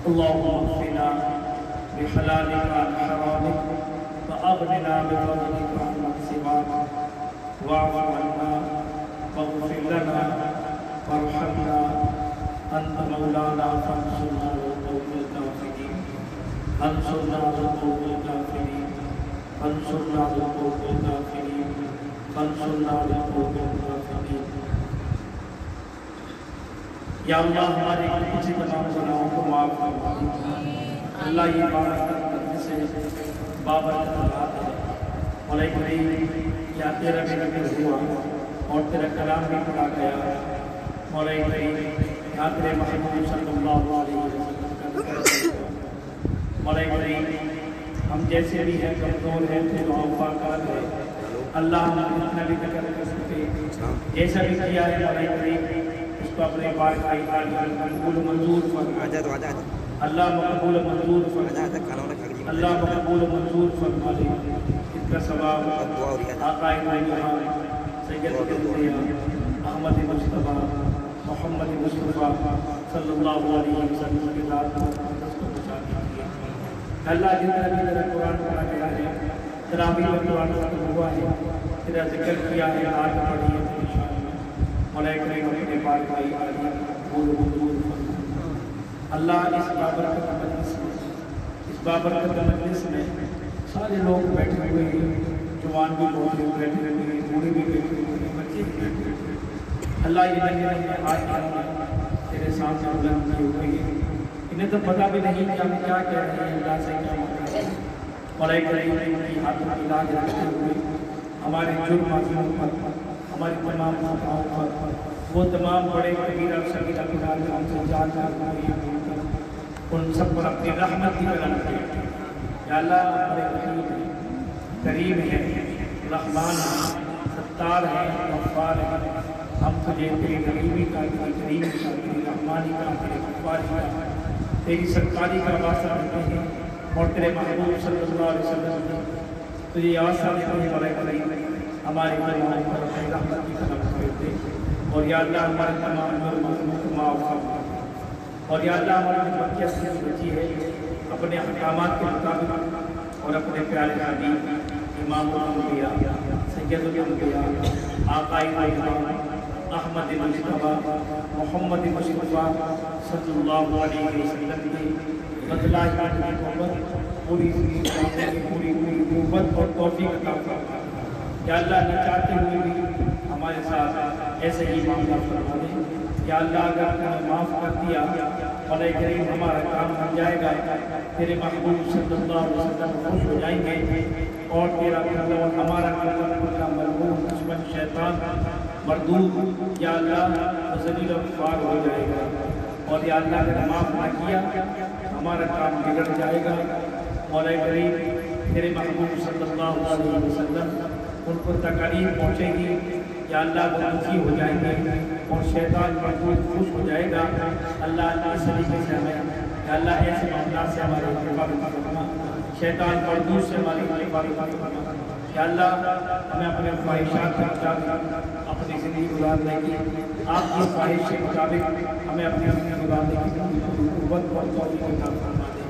اللهم اغفرنا بحلالك عن حرامك وأغننا بفضلك عن سواك واعف عنا واغفر لنا وارحمنا أنت مولانا فانصرنا على القوم الكافرين انصرنا على القوم الكافرين انصرنا على القوم الكافرين انصرنا على القوم الكافرين یا اللہ ہمارے کچھ تمام گناہوں کو معاف فرما دے اللہ یہ بات کرنے سے بابرکت رات ہے مولا کریم یا تیرا بھی ذکر ہوا اور تیرا کلام بھی پڑھا گیا مولا کریم یا تیرے محبوب صلی اللہ علیہ وسلم کا ذکر ہوا مولا کریم ہم جیسے بھی ہیں کمزور ہیں تو دعا ہے اللہ ہم اتنا بھی ذکر کر سکتے جیسا بھی کیا ہے مولا کریم اس کو اپنے بار کھائی مقبول منظور فرما اللہ مقبول منظور فرما اللہ مقبول منظور فرما دے اس کا ثواب آقا جہاں سید الانبیاء احمد مصطفیٰ محمد مصطفیٰ صلی اللہ علیہ وسلم کے ذات کو پہنچا دیجیے اللہ جتنا بھی تیرا قرآن پڑھا گیا ہے تراویح میں قرآن ختم ہوا ہے تیرا ذکر کیا ہے آج پڑھی ہے مولا کریم اپنے پاک بھائی عالی بول حضور اللہ اس بابرکت مجلس میں سارے لوگ بیٹھے ہوئے ہیں جوان بھی لوگ بیٹھے ہوئے ہیں بوڑھے بھی بیٹھے ہوئے ہیں بچے بھی بیٹھے ہوئے ہیں اللہ یہ لگے آج تیرے سامنے بلند کیے ہوئے ہیں انہیں تو پتہ بھی نہیں کہ ہم کیا کہہ رہے ہیں اللہ سے کیا مانگ رہے ہیں مولا کریم کی ہاتھوں کی لاج رکھتے ہوئے ہمارے جرم معصوم پر ہماری تمام خطاؤں پر وہ تمام بڑے کبیرہ صغیرہ گناہ جو ہم سے جان ان سب پر اپنی رحمت کی کرم کرے یا اللہ ہمارے کریم ہیں رحمان ہیں ستار ہیں غفار ہیں ہم تجھے تیری غریبی کا تیری کریمی کا تیری رحمانی کا تیری غفاری کا تیری ستاری کا واسطہ دیتے ہیں اور تیرے محبوب صلی اللہ علیہ وسلم نے تجھے آسا دیتے ہیں بڑے کریم ہمارے گناہوں پر اپنی رحمت کی کرم کرتے اور یا اللہ ہمارے تمام جرموں کو معاف فرما اور یا اللہ ہماری مکیہ سے بچی ہے اپنے احکامات کے مطابق اور اپنے پیارے حبیب امام الانبیاء سید الانبیاء آقا اعظم احمد مصطفیٰ محمد مصطفیٰ صلی اللہ علیہ وسلم کی بتلائی کی محبت پوری پوری قوت اور توفیق عطا فرما یا اللہ نہ چاہتے ہوئے بھی ہمارے ساتھ ایسے ہی معاملہ فرما دے یا اللہ اگر ہمیں معاف کر دیا مولا کریم ہمارا کام بن جائے گا تیرے محبوب صلی اللہ علیہ وسلم خوش ہو جائیں گے اور تیرا اور ہمارا کلام مرحوم دشمن شیطان مردود یا اللہ ذلیل و خوار ہو جائے گا اور یا اللہ اگر معاف نہ کیا ہمارا کام بگڑ جائے گا مولا کریم تیرے محبوب صلی اللہ علیہ وسلم ان کو تکلیف پہنچے گی یا اللہ وہ دکھی ہو جائیں گے اور شیطان مردود خوش ہو جائے گا اللہ اس طریقے سے ہمیں یا اللہ ایسے معاملات سے ہمارے حفاظت فرما شیطان مردود سے ہماری حفاظت فرما یا اللہ ہمیں اپنے خواہشات کے مطابق اپنی زندگی گزارنے کی آپ کی خواہش کے مطابق ہمیں اپنی زندگی گزارنے کی قوت اور توفیق عطا فرما دے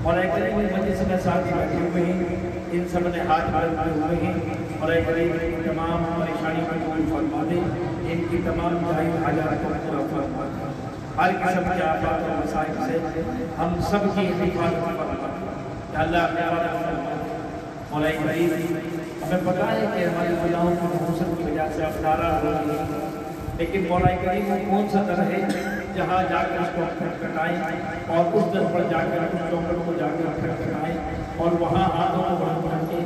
اور ایک کریم مجلس میں ساتھ بیٹھے ہوئے ہیں ان سب نے ہاتھ بلند ہوئے ہیں اور ایک کریم تمام پریشانیوں کو دور فرما دے ان کی تمام جائز حاجات کو پورا فرما دے ہر قسم کے آفات اور مسائل سے ہم سب کی حفاظت فرما یا اللہ حفاظت فرما مولا کریم ہمیں پتہ ہے کہ ہمارے گناہوں کی نحوست کی وجہ سے اب ناراض ہو رہی ہے لیکن مولا کریم کون سا در ہے جہاں جا کر اس کو کھٹکھٹائیں اور اس در پر جا کر اس چوکٹ کو جا کر کھٹکھٹائیں اور وہاں ہاتھوں کو بڑھ کر کے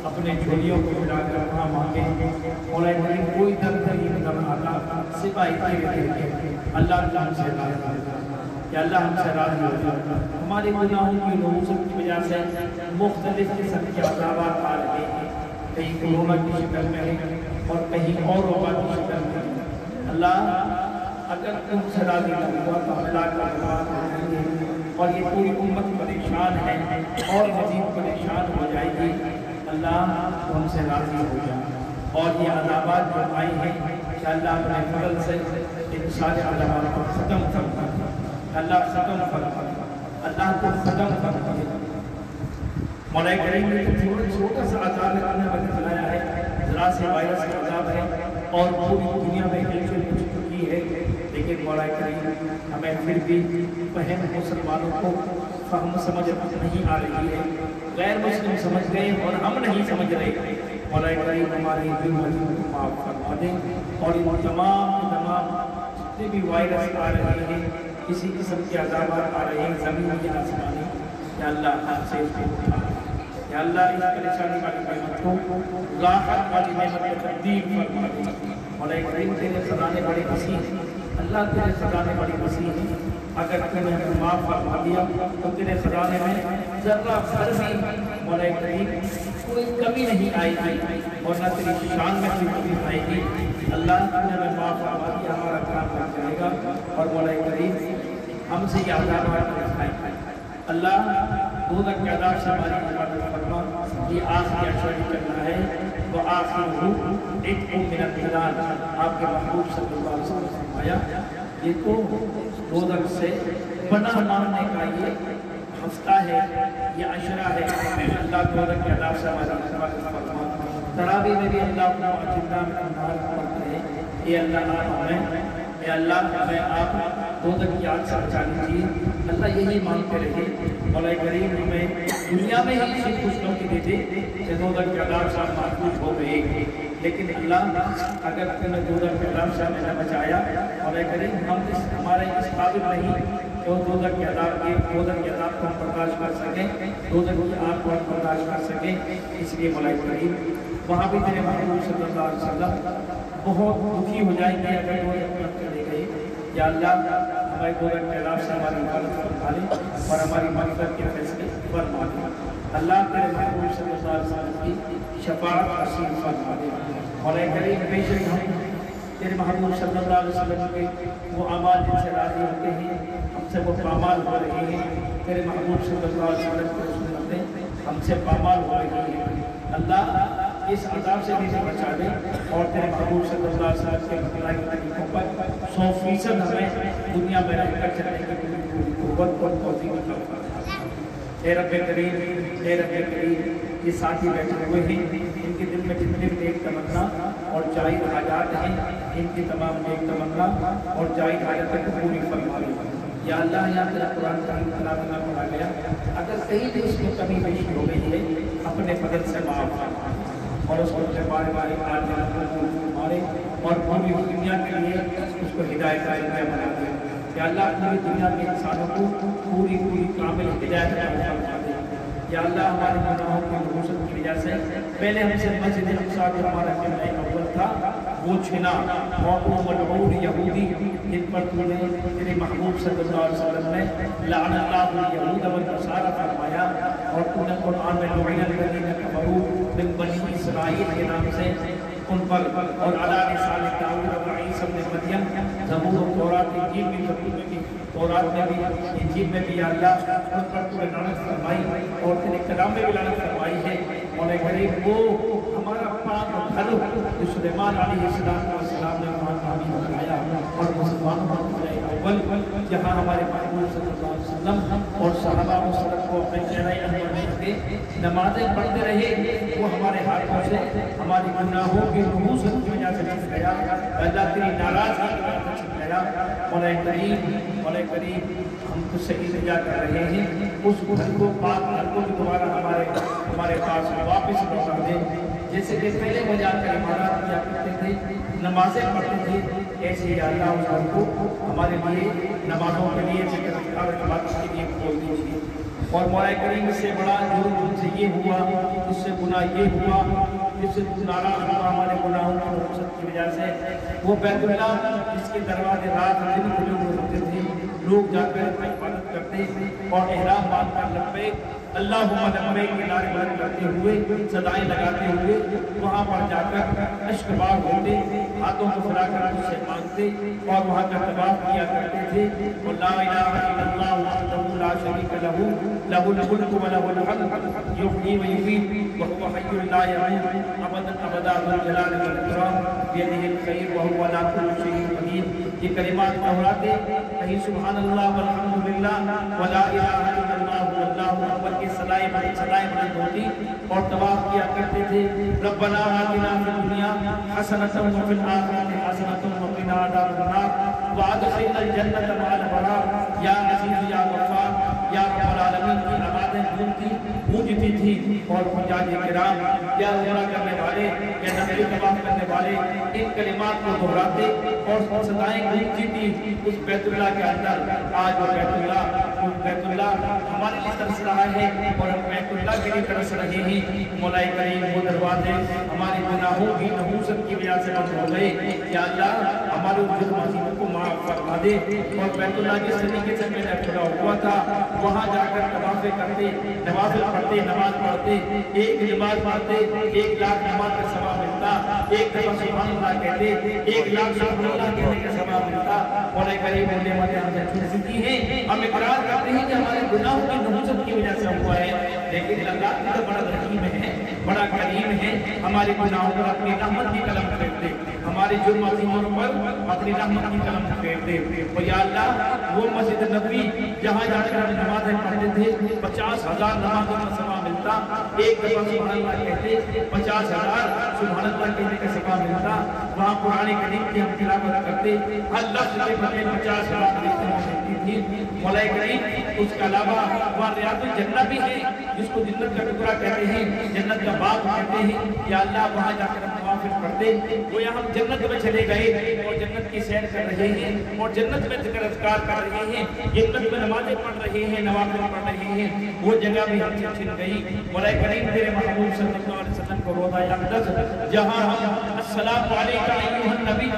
اپنے جھولیوں کو ملا کر وہاں مانگیں مولا کریم کوئی در نہیں نظر آتا سپاہی تیرے اللہ ہم سے ناراض کہ اللہ ہم سے راضی ہو جائے. ہمارے گناہوں کی نحوست کی وجہ سے مختلف قسم کے عذابات آ رہے ہیں، کہیں کورونا کی شکل میں ہے اور کہیں اور وبا کی شکل میں ہے. اللہ اگر تم سے راضی نہ ہوا تو ہلاک کا بات ہو گے اور یہ پوری امت پریشان ہے اور مزید پریشان ہو جائے گی. اللہ ہم سے راضی ہو جائے اور یہ عذابات جو آئی ہیں کہ اللہ اپنے فضل سے ان سارے عذابات کو ختم کر، اللہ ختم کر، اللہ کو ختم کر. مولا کریم نے چھوٹا سا عذاب ہمیں بتلایا ہے، ذرا سے وائرس کا عذاب ہے اور پوری دنیا میں ہلچل مچ چکی ہے، لیکن مولا کریم ہمیں پھر بھی فہم مسلمانوں کو فہم سمجھ نہیں آ رہی ہے. غیر مسلم سمجھ گئے اور ہم نہیں سمجھ رہے. مولا کریم ہماری دل کو معاف فرما دیں اور ان تمام جتنے بھی وائرس آ رہے ہیں، کسی قسم کے عذابات آ رہے ہیں زمینی یا آسمانی، یا اللہ ہم سے اس کو اٹھا، یا اللہ اس پریشانی والی نعمت کو راحت والی نعمت میں تبدیل فرما دیں. مولا کریم تیرے خزانے بڑے وسیع ہیں، اللہ تیرے خزانے بڑے وسیع ہیں. اگر تو نے ہمیں معاف فرما دیا تو تیرے خزانے میں ذرہ بھر بھی مولا کریم کوئی کمی نہیں آئے گی اور نہ تیری شان میں کوئی کمی آئے گی. اللہ نے ہمیں معاف فرما دیا، ہمارا کام بن جائے گا اور مولا کریم ہم سے یہ عذابات اٹھائے گا. اللہ دوزخ کے عذاب سے ہماری حفاظت فرما. یہ آخری اشعار کرنا ہے تو آخری عتق من النار، آپ کے محبوب صلی اللہ علیہ وسلم نے فرمایا یہ تو دوزخ سے پناہ مانگنے کا یہ ہفتہ ہے، یہ عشرہ ہے. اللہ دوزخ کے عذاب سے ہماری حفاظت فرما. تراویح میں بھی اللہ کو اجنہ من النار پڑھتے ہیں، اے اللہ آپ ہمیں، اے اللہ ہمیں آپ دوزخ کی آگ سے بچا لیجیے. اللہ یہی مانگتے رہے. مولا کریم ہمیں دنیا میں ہی صرف خوشنودی دے دے کہ دوزخ کے عذاب سے محفوظ ہو گئے، لیکن اللہ اگر تم نے دوزخ کے عذاب سے ہمیں نہ بچایا، مولا کریم ہم ہمارے اس قابل نہیں کہ وہ دوزخ کے عذاب کو ہم برداشت کر سکیں، دوزخ کی آگ کو ہم برداشت کر سکیں. اس لیے مولا کریم وہاں بھی تیرے محبوب صلی اللہ علیہ وسلم بہت دکھی ہو جائیں گے اگر دوزخ میں چلے گئے. یا اللہ ہمارے دوزخ کے عذاب سے ہماری حفاظت فرما لے اور ہماری مغفرت کے فیصلے فرما دے. اللہ تیرے محبوب صلی اللہ علیہ وسلم کی شفاعت نصیب فرما دے. مولا کریم بے شک ہم تیرے محبوب صلی اللہ علیہ وسلم کے وہ اعمال جن سے راضی ہوتے ہیں ہم سے وہ پامال ہو رہے ہیں. تیرے محبوب صلی اللہ علیہ وسلم کے سنت میں ہم سے پامال ہو رہے ہیں. اللہ اس عذاب سے بھی بچا دے اور تیرے محبوب صلی اللہ علیہ وسلم کے بتلائی طریقوں پر 100% ہمیں دنیا میں رہ کر چلنے کی پوری قوت اور توفیق عطا فرما. اے رب کریم، اے رب کریم، یہ ساتھی بیٹھے ہوئے ہیں، ان کے دل میں جتنے بھی نیک تمنا اور جائز حاجات ہیں، ان کی تمام نیک تمنا اور جائز حاجات کو پوری فرما دے. یا اللہ یہاں تیرا قرآن کریم تلاوت نہ پڑھا گیا، اگر کہیں بھی اس میں کمی بیشی ہو گئی ہے اپنے فضل سے معاف فرما اور اس کو بارے بارے ہمارے اور پوری دنیا کے لیے اس کو ہدایت کا ذریعہ بنا دے. یا اللہ پوری دنیا کے انسانوں کو پوری کامل ہدایت کا ذریعہ بنا دے. یا اللہ ہمارے گناہوں کی نحوست کی وجہ سے پہلے ہم سے مسجد اقصی جو ہمارا قبلہ اول تھا وہ چھنا اور وہ ملعون یہودی جن پر تو نے تیرے محبوب صلی اللہ علیہ وسلم نے لعن اللہ الیہود والنصارى فرمایا اور تو نے قرآن میں لعن الذین کفروا من بنی اسرائیل کے نام سے ان پر اور علی لسان داؤد و عیسی ابن مریم زبور و تورات انجیل میں زبور میں بھی تورات میں بھی انجیل میں بھی. یا اللہ ان پر تو نے لعنت فرمائی اور تیرے کلام میں بھی لعنت فرمائی ہے. مولا کریم وہ ہمارا پاک گھر جو سلیمان علیہ السلام نے وہاں تعمیر بنایا اور مسلمان اول جہاں ہمارے محبوب صلی اللہ علیہ وسلم اور صحابہ وسلم کو اپنے چہرہ انور میں رکھے نمازیں پڑھتے رہے، وہ ہمارے ہاتھوں سے ہماری گناہوں کی نحوست کی وجہ سے چھپ گیا. اللہ تیری ناراضگی کی وجہ سے چھپ گیا. مولا کریم ہم تو صحیح التجا کر رہے ہیں، اس گھر کو پاک گھر کو دوبارہ ہمارے پاس واپس لوٹا دے. جیسے کہ پہلے وہ جا کر عبادات کیا کرتے تھے، نمازیں پڑھتے تھے، ایسے ہی اللہ اس گھر کو ہمارے لیے نمازوں کے لیے ذکر اذکار عبادت کے لیے کھول دیجیے. اور مولا کریم اس سے بڑا جو ان سے یہ ہوا، اس سے گناہ یہ ہوا، اس سے ناراض ہوا ہمارے گناہوں کی رخصت کی وجہ سے، وہ بیت اللہ جس کے دروازے رات دن کھلے ہوئے ہوتے تھے لوگ جا کر عبادت کرتے اور احرام باندھ کر لبیک اللہم لبیک کے نعرے بلند کرتے ہوئے صدائیں لگاتے ہوئے وہاں پر جا کر اشکبار ہوتے ہاتھوں کو پھیلا کر اس سے مانگتے اور وہاں کا طواف کیا کرتے تھے اور لا الہ الا اللہ وحدہ لا شریک لہ لہ الملک ولہ الحمد یحیی ویمیت وہو حی لا یموت ابدا ابدا ذو الجلال والاکرام بیدہ الخیر وہو علی کل شیء قدیر۔ یہ کلمات دہراتے کہیں سبحان اللہ والحمد للہ ولا الہ الا اللہ واللہ اکبر کی صدائیں بلند ہوتی اور طواف کیا کرتے تھے۔ ربنا آتنا فی الدنیا حسنۃ وفی الآخرۃ حسنۃ وقنا عذاب النار وادخلنا الجنۃ مع الابرار۔ یا عزیز یا غفار یا رب العالمین کی آوازیں گونجتی تھی اور حجاج کرام یا عمرہ کرنے والے یا نفل طواف کرنے والے ان کلمات کو دہراتے اور صدائیں گونجتی تھی اس بیت اللہ کے اندر۔ آج وہ بیت اللہ ہمارے لیے ترس رہا ہے اور ہم بیت اللہ کے لیے ترس رہے ہیں۔ مولا کریم وہ دروازے ہمارے گناہوں کی نحوست کی وجہ سے بند ہو گئے، یا اللہ ہمارے جرم عظیموں کو معاف فرما دے۔ اور بیت اللہ جس طریقے سے میں نے کھڑا ہوا تھا وہاں جا کر طوافیں کرتے، نوافل پڑھتے، نماز پڑھتے، ایک نماز پڑھتے 1 لاکھ نماز کا ثواب ملتا، ایک دفعہ سبحان اللہ کہتے 1 لاکھ سبحان اللہ کہنے کا ثواب ملتا۔ مولا کریم وہ نعمتیں ہم سے چھوٹ چکی ہیں، ہم اقرار کرتے ہیں کہ ہمارے گناہوں کی نحوست کی وجہ سے ہوا ہے، لیکن اللہ تو بڑا رحیم ہے، بڑا کریم ہے، ہمارے گناہوں پر اپنی رحمت کی قلم پھیر دے، ہمارے جرم عظیموں پر اپنی رحمت کی قلم پھیر دے۔ اور یا اللہ وہ مسجد نبوی جہاں جا کر ہم نمازیں پڑھتے تھے 50,000 نمازوں کا ثواب ملتا، ایک دفعہ سبحان اللہ کہتے 50,000 سبحان اللہ کہنے کا ثواب ملتا۔ وہاں قرآن کریم کی ہم تلاوت کرتے، ہر لفظ کے بدلے 50,000 ملتی تھی۔ مولا کریم اس کے علاوہ وہاں ریاض الجنہ بھی ہے جس کو جنت کا ٹکڑا کہتے ہیں، جنت کا باغ کہتے ہیں۔ یا اللہ وہاں جا کر ہم نوافل پڑھتے، گویا ہم جنت میں چلے گئے اور جنت کی سیر کر رہے ہیں اور جنت میں ذکر اذکار کر رہے ہیں، جنت میں نمازیں پڑھ رہے ہیں، نوافل پڑھ رہے ہیں، وہ جگہ بھی ہم سے چھن گئی۔ مولا کریم تیرے محبوب صلی اللہ علیہ وسلم کو روضہ اقدس جہاں ہم السلام علیکم ایھا النبی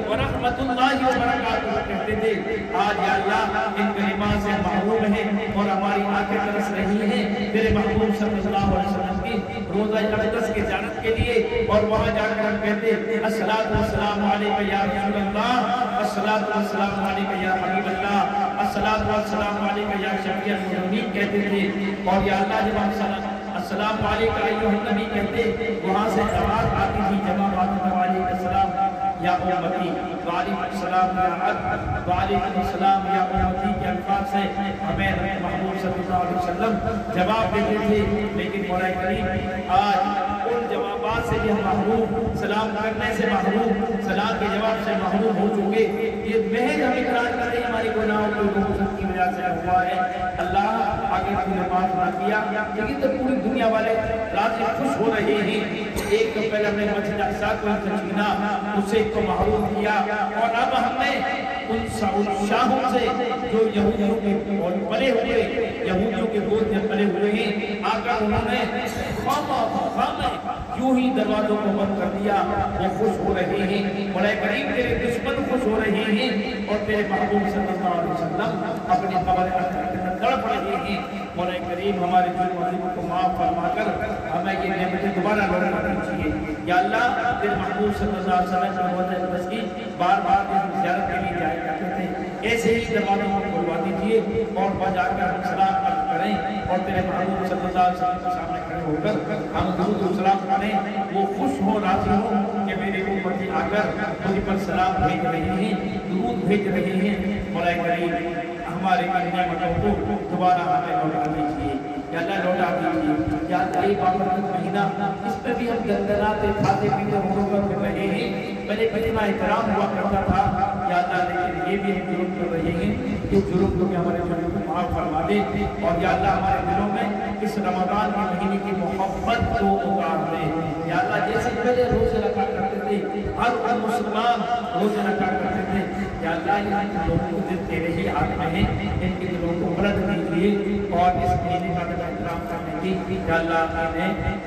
ورحمۃ اللہ وبرکاتہ کہتے تھے، آج یا اللہ ان کلمات سے محروم ہیں اور ہماری آنکھیں ترس رہی ہیں تیرے محبوب صلی اللہ علیہ وسلم کی روضہ اقدس کی زیارت کے لیے، اور وہاں جا کر ہم کہتے الصلاۃ والسلام علیک یا رسول اللہ، الصلاۃ والسلام علیک یا حبیب اللہ، الصلاۃ والسلام علیک یا شفیع المذنبین کہتے تھے۔ اور یا اللہ جب ہم السلام علیکم ایھا النبی کہتے وہاں سے آواز آتی تھی جواب آتا تھا علیکم السلام یا امتی، وعلیکم السلام یا عبد، وعلیکم السلام یا امتی کے الفاظ سے ہمیں محبوب صلی اللہ علیہ وسلم جواب دیتے تھے۔ لیکن مولا کریم آج ان جوابات سے بھی ہم محروم، سلام کرنے سے محروم، سلام کے جواب سے محروم ہو چکے۔ یہ محض ہم اقرار کر رہے ہیں ہماری گناہوں کی نحوست کی وجہ سے ہوا ہے۔ اللہ آگے تو نے بات نہ کیا، لیکن تو پوری دنیا والے راضی خوش ہو رہے ہیں۔ ایک تو پہلے ہم نے مسجد اقصیٰ کو چھینا، اس سے ایک کو محروم کیا، اور اب ہم نے ان شاہوں سے جو یہودیوں کے پلے ہوئے، یہودیوں کے گود میں پلے ہوئے ہیں، آ کر انہوں نے خامہ یوں ہی دروازوں کو بند کر دیا، وہ خوش ہو رہے ہیں۔ مولا کریم تیرے دشمن خوش ہو رہے ہیں اور تیرے محبوب صلی اللہ علیہ وسلم اپنی قبر تڑپ رہے ہیں۔ مولا کریم ہمارے جرم عظیموں کو معاف فرما کر ہمیں یہ نعمتیں دوبارہ لوٹا دیجیے۔ یا اللہ تیرے محبوب صلی اللہ علیہ وسلم کا روضہ اقدس کی بار بار اس زیارت کے لیے جایا کرتے تھے، ایسے ہی دروازوں کو کھلوا دیجیے اور وہاں جا کر ہم سلام عرض کریں اور تیرے محبوب صلی اللہ علیہ وسلم کے سامنے کھڑے ہو کر ہم درود و سلام کریں، وہ خوش ہو راضی ہوں کہ میرے امتی آ کر مجھ پر سلام بھیج رہے ہیں، درود بھیج رہے ہیں۔ مولا کریم ہمارے نعمتوں کو دوبارہ ہمیں لوٹا دیجیے، یا اللہ لوٹا دیجیے۔ یا اللہ یہ بابرکت مہینہ اس پہ بھی ہم گنگناتے کھاتے پیتے ہو کر پھر رہے ہیں، پہلے کتنا احترام ہوا کرتا تھا، یا اللہ لیکن یہ بھی ہم جرم کر رہے ہیں، اس جرم کو بھی ہمارے جرم کو معاف فرما دے، اور یا اللہ ہمارے دلوں میں اس رمضان کے مہینے کی محبت کو اتار دے۔ یا اللہ جیسے پہلے روزے رکھا کرتے تھے، ہر مسلمان روزے رکھا کرتے تھے، یا اللہ ان لوگوں کو تیرے ہی ہاتھ میں ہیں، ان کے دلوں کو بلند کیجیے اور اس مہینے کا احترام کرنے کی یا اللہ انہیں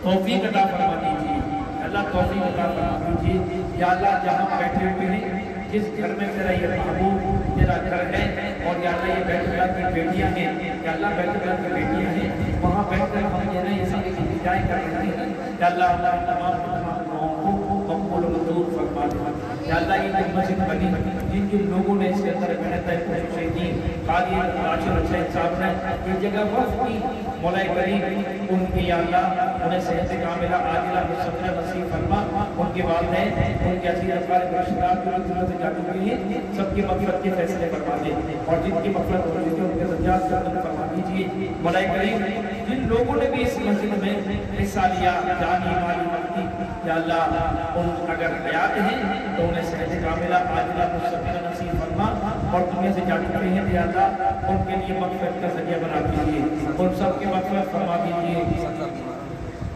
توفیق عطا فرما دیجیے، اللہ توفیق عطا فرما دیجیے۔ یا اللہ جہاں بیٹھے ہوئے ہیں جس گھر میں تیرا یہ محبوب تیرا گھر ہے اور یا اللہ یہ بیت اللہ کی بیٹیاں ہیں، یا اللہ بیت اللہ کی بیٹیاں ہیں، وہاں بیٹھ کر ہم یہ نہیں سب التجائیں کر رہے ہیں، یا اللہ ہمارے تمام دعاؤں کو مقبول و منظور فرما دے۔ یا اللہ یہ جو مسجد بنی جن جن لوگوں نے اس کے اندر محنت کوششیں کی، قاضی راشد حسین صاحب نے یہ جگہ وقف کی، مولا کریم ان کی یا اللہ انہیں صحت کاملہ عاجلہ مستقبل نصیب فرما، ان کے والدین ان کے عزیز اقارب رشتہدار جو دنیا سے جا چکے ہیں سب کی مغفرت کے فیصلے فرما دے، اور جن کی مغفرت ہو چکی ہے ان کے درجات بلند فرما دیجیے۔ مولا کریم جن لوگوں نے بھی اس مسجد میں حصہ لیا جانی مالی وقتی، یا اللہ ان اگر حیات ہیں تو انہیں صحت کاملہ عاجلہ مستقبل نصیب فرما، اور دنیا سے جا چکے ہیں یا اللہ ان کے لیے مغفرت کا ذریعہ بنا دیجیے، ان سب کی مغفرت فرما دیجیے۔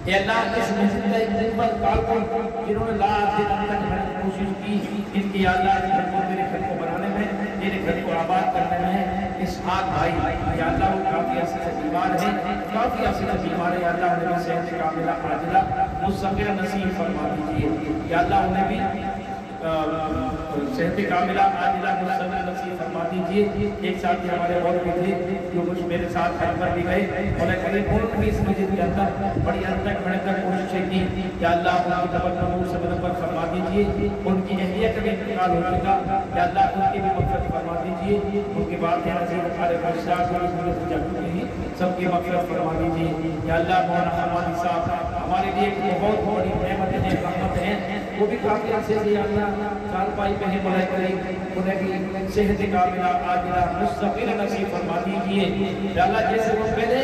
اے اللہ اس مسجد کا ایک خدمت کارکن جنہوں نے رات دن تک محنت کوشش کی، ان کی یا اللہ اس گھر کو میرے گھر کو بنانے میں، میرے گھر کو آباد کرنے میں، اس آگ بھائی یا اللہ وہ کافی عرصے سے بیمار ہے، کافی عرصے سے بیمار ہے، یا اللہ انہیں بھی صحت کاملہ عاجلہ مستقبل نصیب فرما دیجیے، یا اللہ انہیں بھی صحت کاملہ عاجلہ مستقبل نصیب فرما دیجیے۔ ایک ساتھی ہمارے اور بھی تھے جو کچھ میرے ساتھ گھر پر بھی گئے، مولا کریم انہوں نے اس مسجد کے اندر بڑی حد تک محنت کر کوششیں کی، یا اللہ ان کی توجہ نور سے مدد فرما دیجیے، ان کی اہلیت کا بھی انتقال ہو چکا، یا اللہ ان کی بھی مغفرت فرما دیجیے، ان کے بعد عزیز اقارب رشتہدار جو اس دنیا سے جا چکے ہیں سب کی مغفرت فرما دیجیے۔ یا اللہ مولانا حمادی صاحب ہمارے لیے ایک بہت بڑی نعمت ہے، رحمت ہے، وہ بھی کافی عرصے سے یا اللہ چار پائی پہ ہیں، مولا کریم انہیں بھی صحت کاملہ عاجلہ مستقبل نصیب فرما دیجیے۔ یا اللہ جیسے وہ پہلے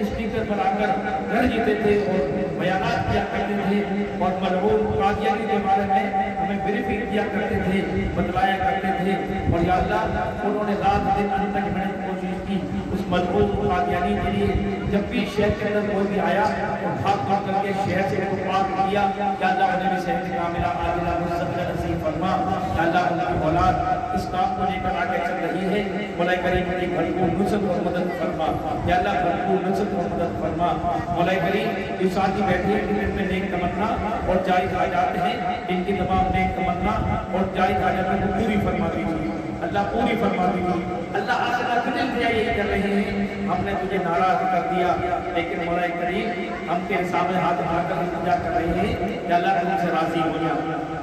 اسپیکر پر آ کر گھر جیتے تھے اور بیانات کیا کرتے تھے اور ملعون قادیانی کے بارے میں ہمیں بریفنگ کیا کرتے تھے، بتلایا کرتے تھے، اور یا اللہ انہوں نے رات دن انت تک محنت کوشش کی اس ملعون قادیانی کے لیے، جب بھی شہر کے اندر کوئی بھی آیا تو بھاگ بھاگ کر کے شہر سے کو پاک کیا، یا اللہ انہیں بھی صحت کاملہ عاجلہ مستقبل نصیب فرما، یا اللہ ان کی اولاد اس کام کو لے کر آگے چل رہی ہے، مولا کریم کی بھرپور نصرت اور مدد فرما، یا اللہ بھرپور نصرت اور مدد فرما، مولا کریم جو ساتھی بیٹھے ہیں ان میں نیک تمنا اور جائز حاجات ہیں، ان کی تمام نیک تمنا اور جائز حاجات کو پوری فرما دیجیے، اللہ پوری فرما دیجیے۔ اللہ آخرہ دل دیا یہی کر رہے ہیں، ہم نے تجھے ناراض کر دیا، لیکن مولا کریم ہم تیرے سامنے ہاتھ اٹھا کر التجا کر رہے ہیں، یا اللہ تم سے راضی ہو جا،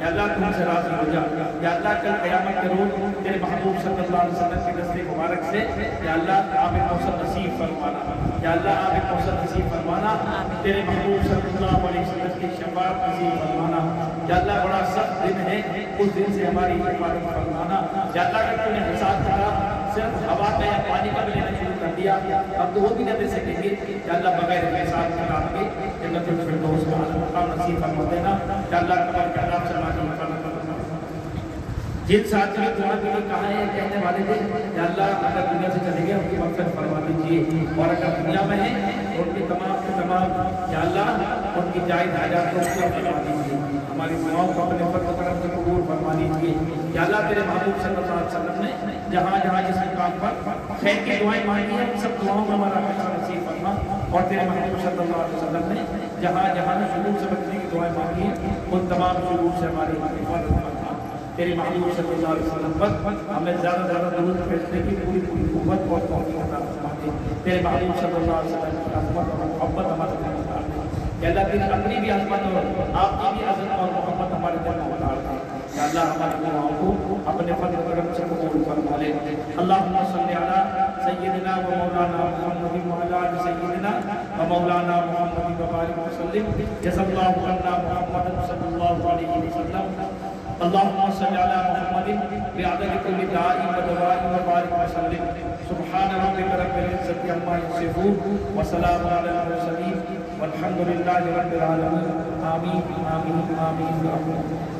یا اللہ تم سے راضی ہو جا، یا اللہ کل قیامت کے روز تیرے محبوب صلی اللہ علیہ وسلم کے دست مبارک سے یا اللہ آب کوثر نصیب فرمانا، یا اللہ آب کوثر نصیب فرمانا، تیرے محبوب صلی اللہ علیہ وسلم کی شفاعت نصیب فرمانا، یا اللہ بڑا سخت دن ہے، اس دن سے ہماری حفاظت فرمانا، یا اللہ اگر تو نے حساب کرا صرف ہوا کا یا پانی کا بھی لینا شروع کر دیا، اب تو وہ بھی نہ دے سکیں گے، یا اللہ بغیر حساب کے کام کے جنت الفردوس کا مقام نصیب فرما دینا، یا اللہ تبارک و تعالیٰ سے ہماری حفاظت فرما۔ جن ساتھی نے دعا کے لیے کہا ہے کہنے والے تھے یا اللہ اگر دنیا سے چلے گئے ان کی مغفرت فرما دیجیے، اور اگر دنیا میں ہیں ان کی تمام یا اللہ ان کی جائز حاجات کو پورا فرما دیجیے، ہماری دعاؤں کو اپنے فضل و کرم سے قبول فرما دیجیے۔ یا اللہ تیرے محبوب صلی اللہ علیہ وسلم نے جہاں جہاں جس مقام پر خیر کی دعائیں مانگی ہیں ان سب دعاؤں میں ہمارا حصہ نصیب فرما، اور تیرے محبوب صلی اللہ علیہ وسلم نے جہاں جہاں شرور سے بچنے کی دعائیں مانگی ہیں ان تمام شرور سے ہماری حفاظت فرما۔ تیرے محبوب صلی اللہ علیہ وسلم پر ہمیں زیادہ زیادہ درود بھیجنے کی پوری قوت اور توفیق عطا فرما دے۔ تیرے محبوب صلی اللہ علیہ وسلم کی عظمت اور محبت ہمارے دل میں اتار دے، یا اللہ تیری اپنی بھی عظمت اور آپ کی بھی عظمت اور محبت ہمارے دل میں اتار دے، یا اللہ ہماری دعاؤں کو اپنے فضل و کرم سے قبول فرما لے۔ اللہم صلی علی سیدنا و مولانا محمد وعلی آل سیدنا و مولانا محمد وبارک وسلم، جزا اللہ عنا محمد صلی اللہ علیہ وسلم۔ اللهم صل على محمد بعدد كل داء ودواء وبارك وسلم، سبحان ربك رب العزة عما يصفون وسلام على المرسلين والحمد لله رب العالمين، آمين آمين آمين آمين۔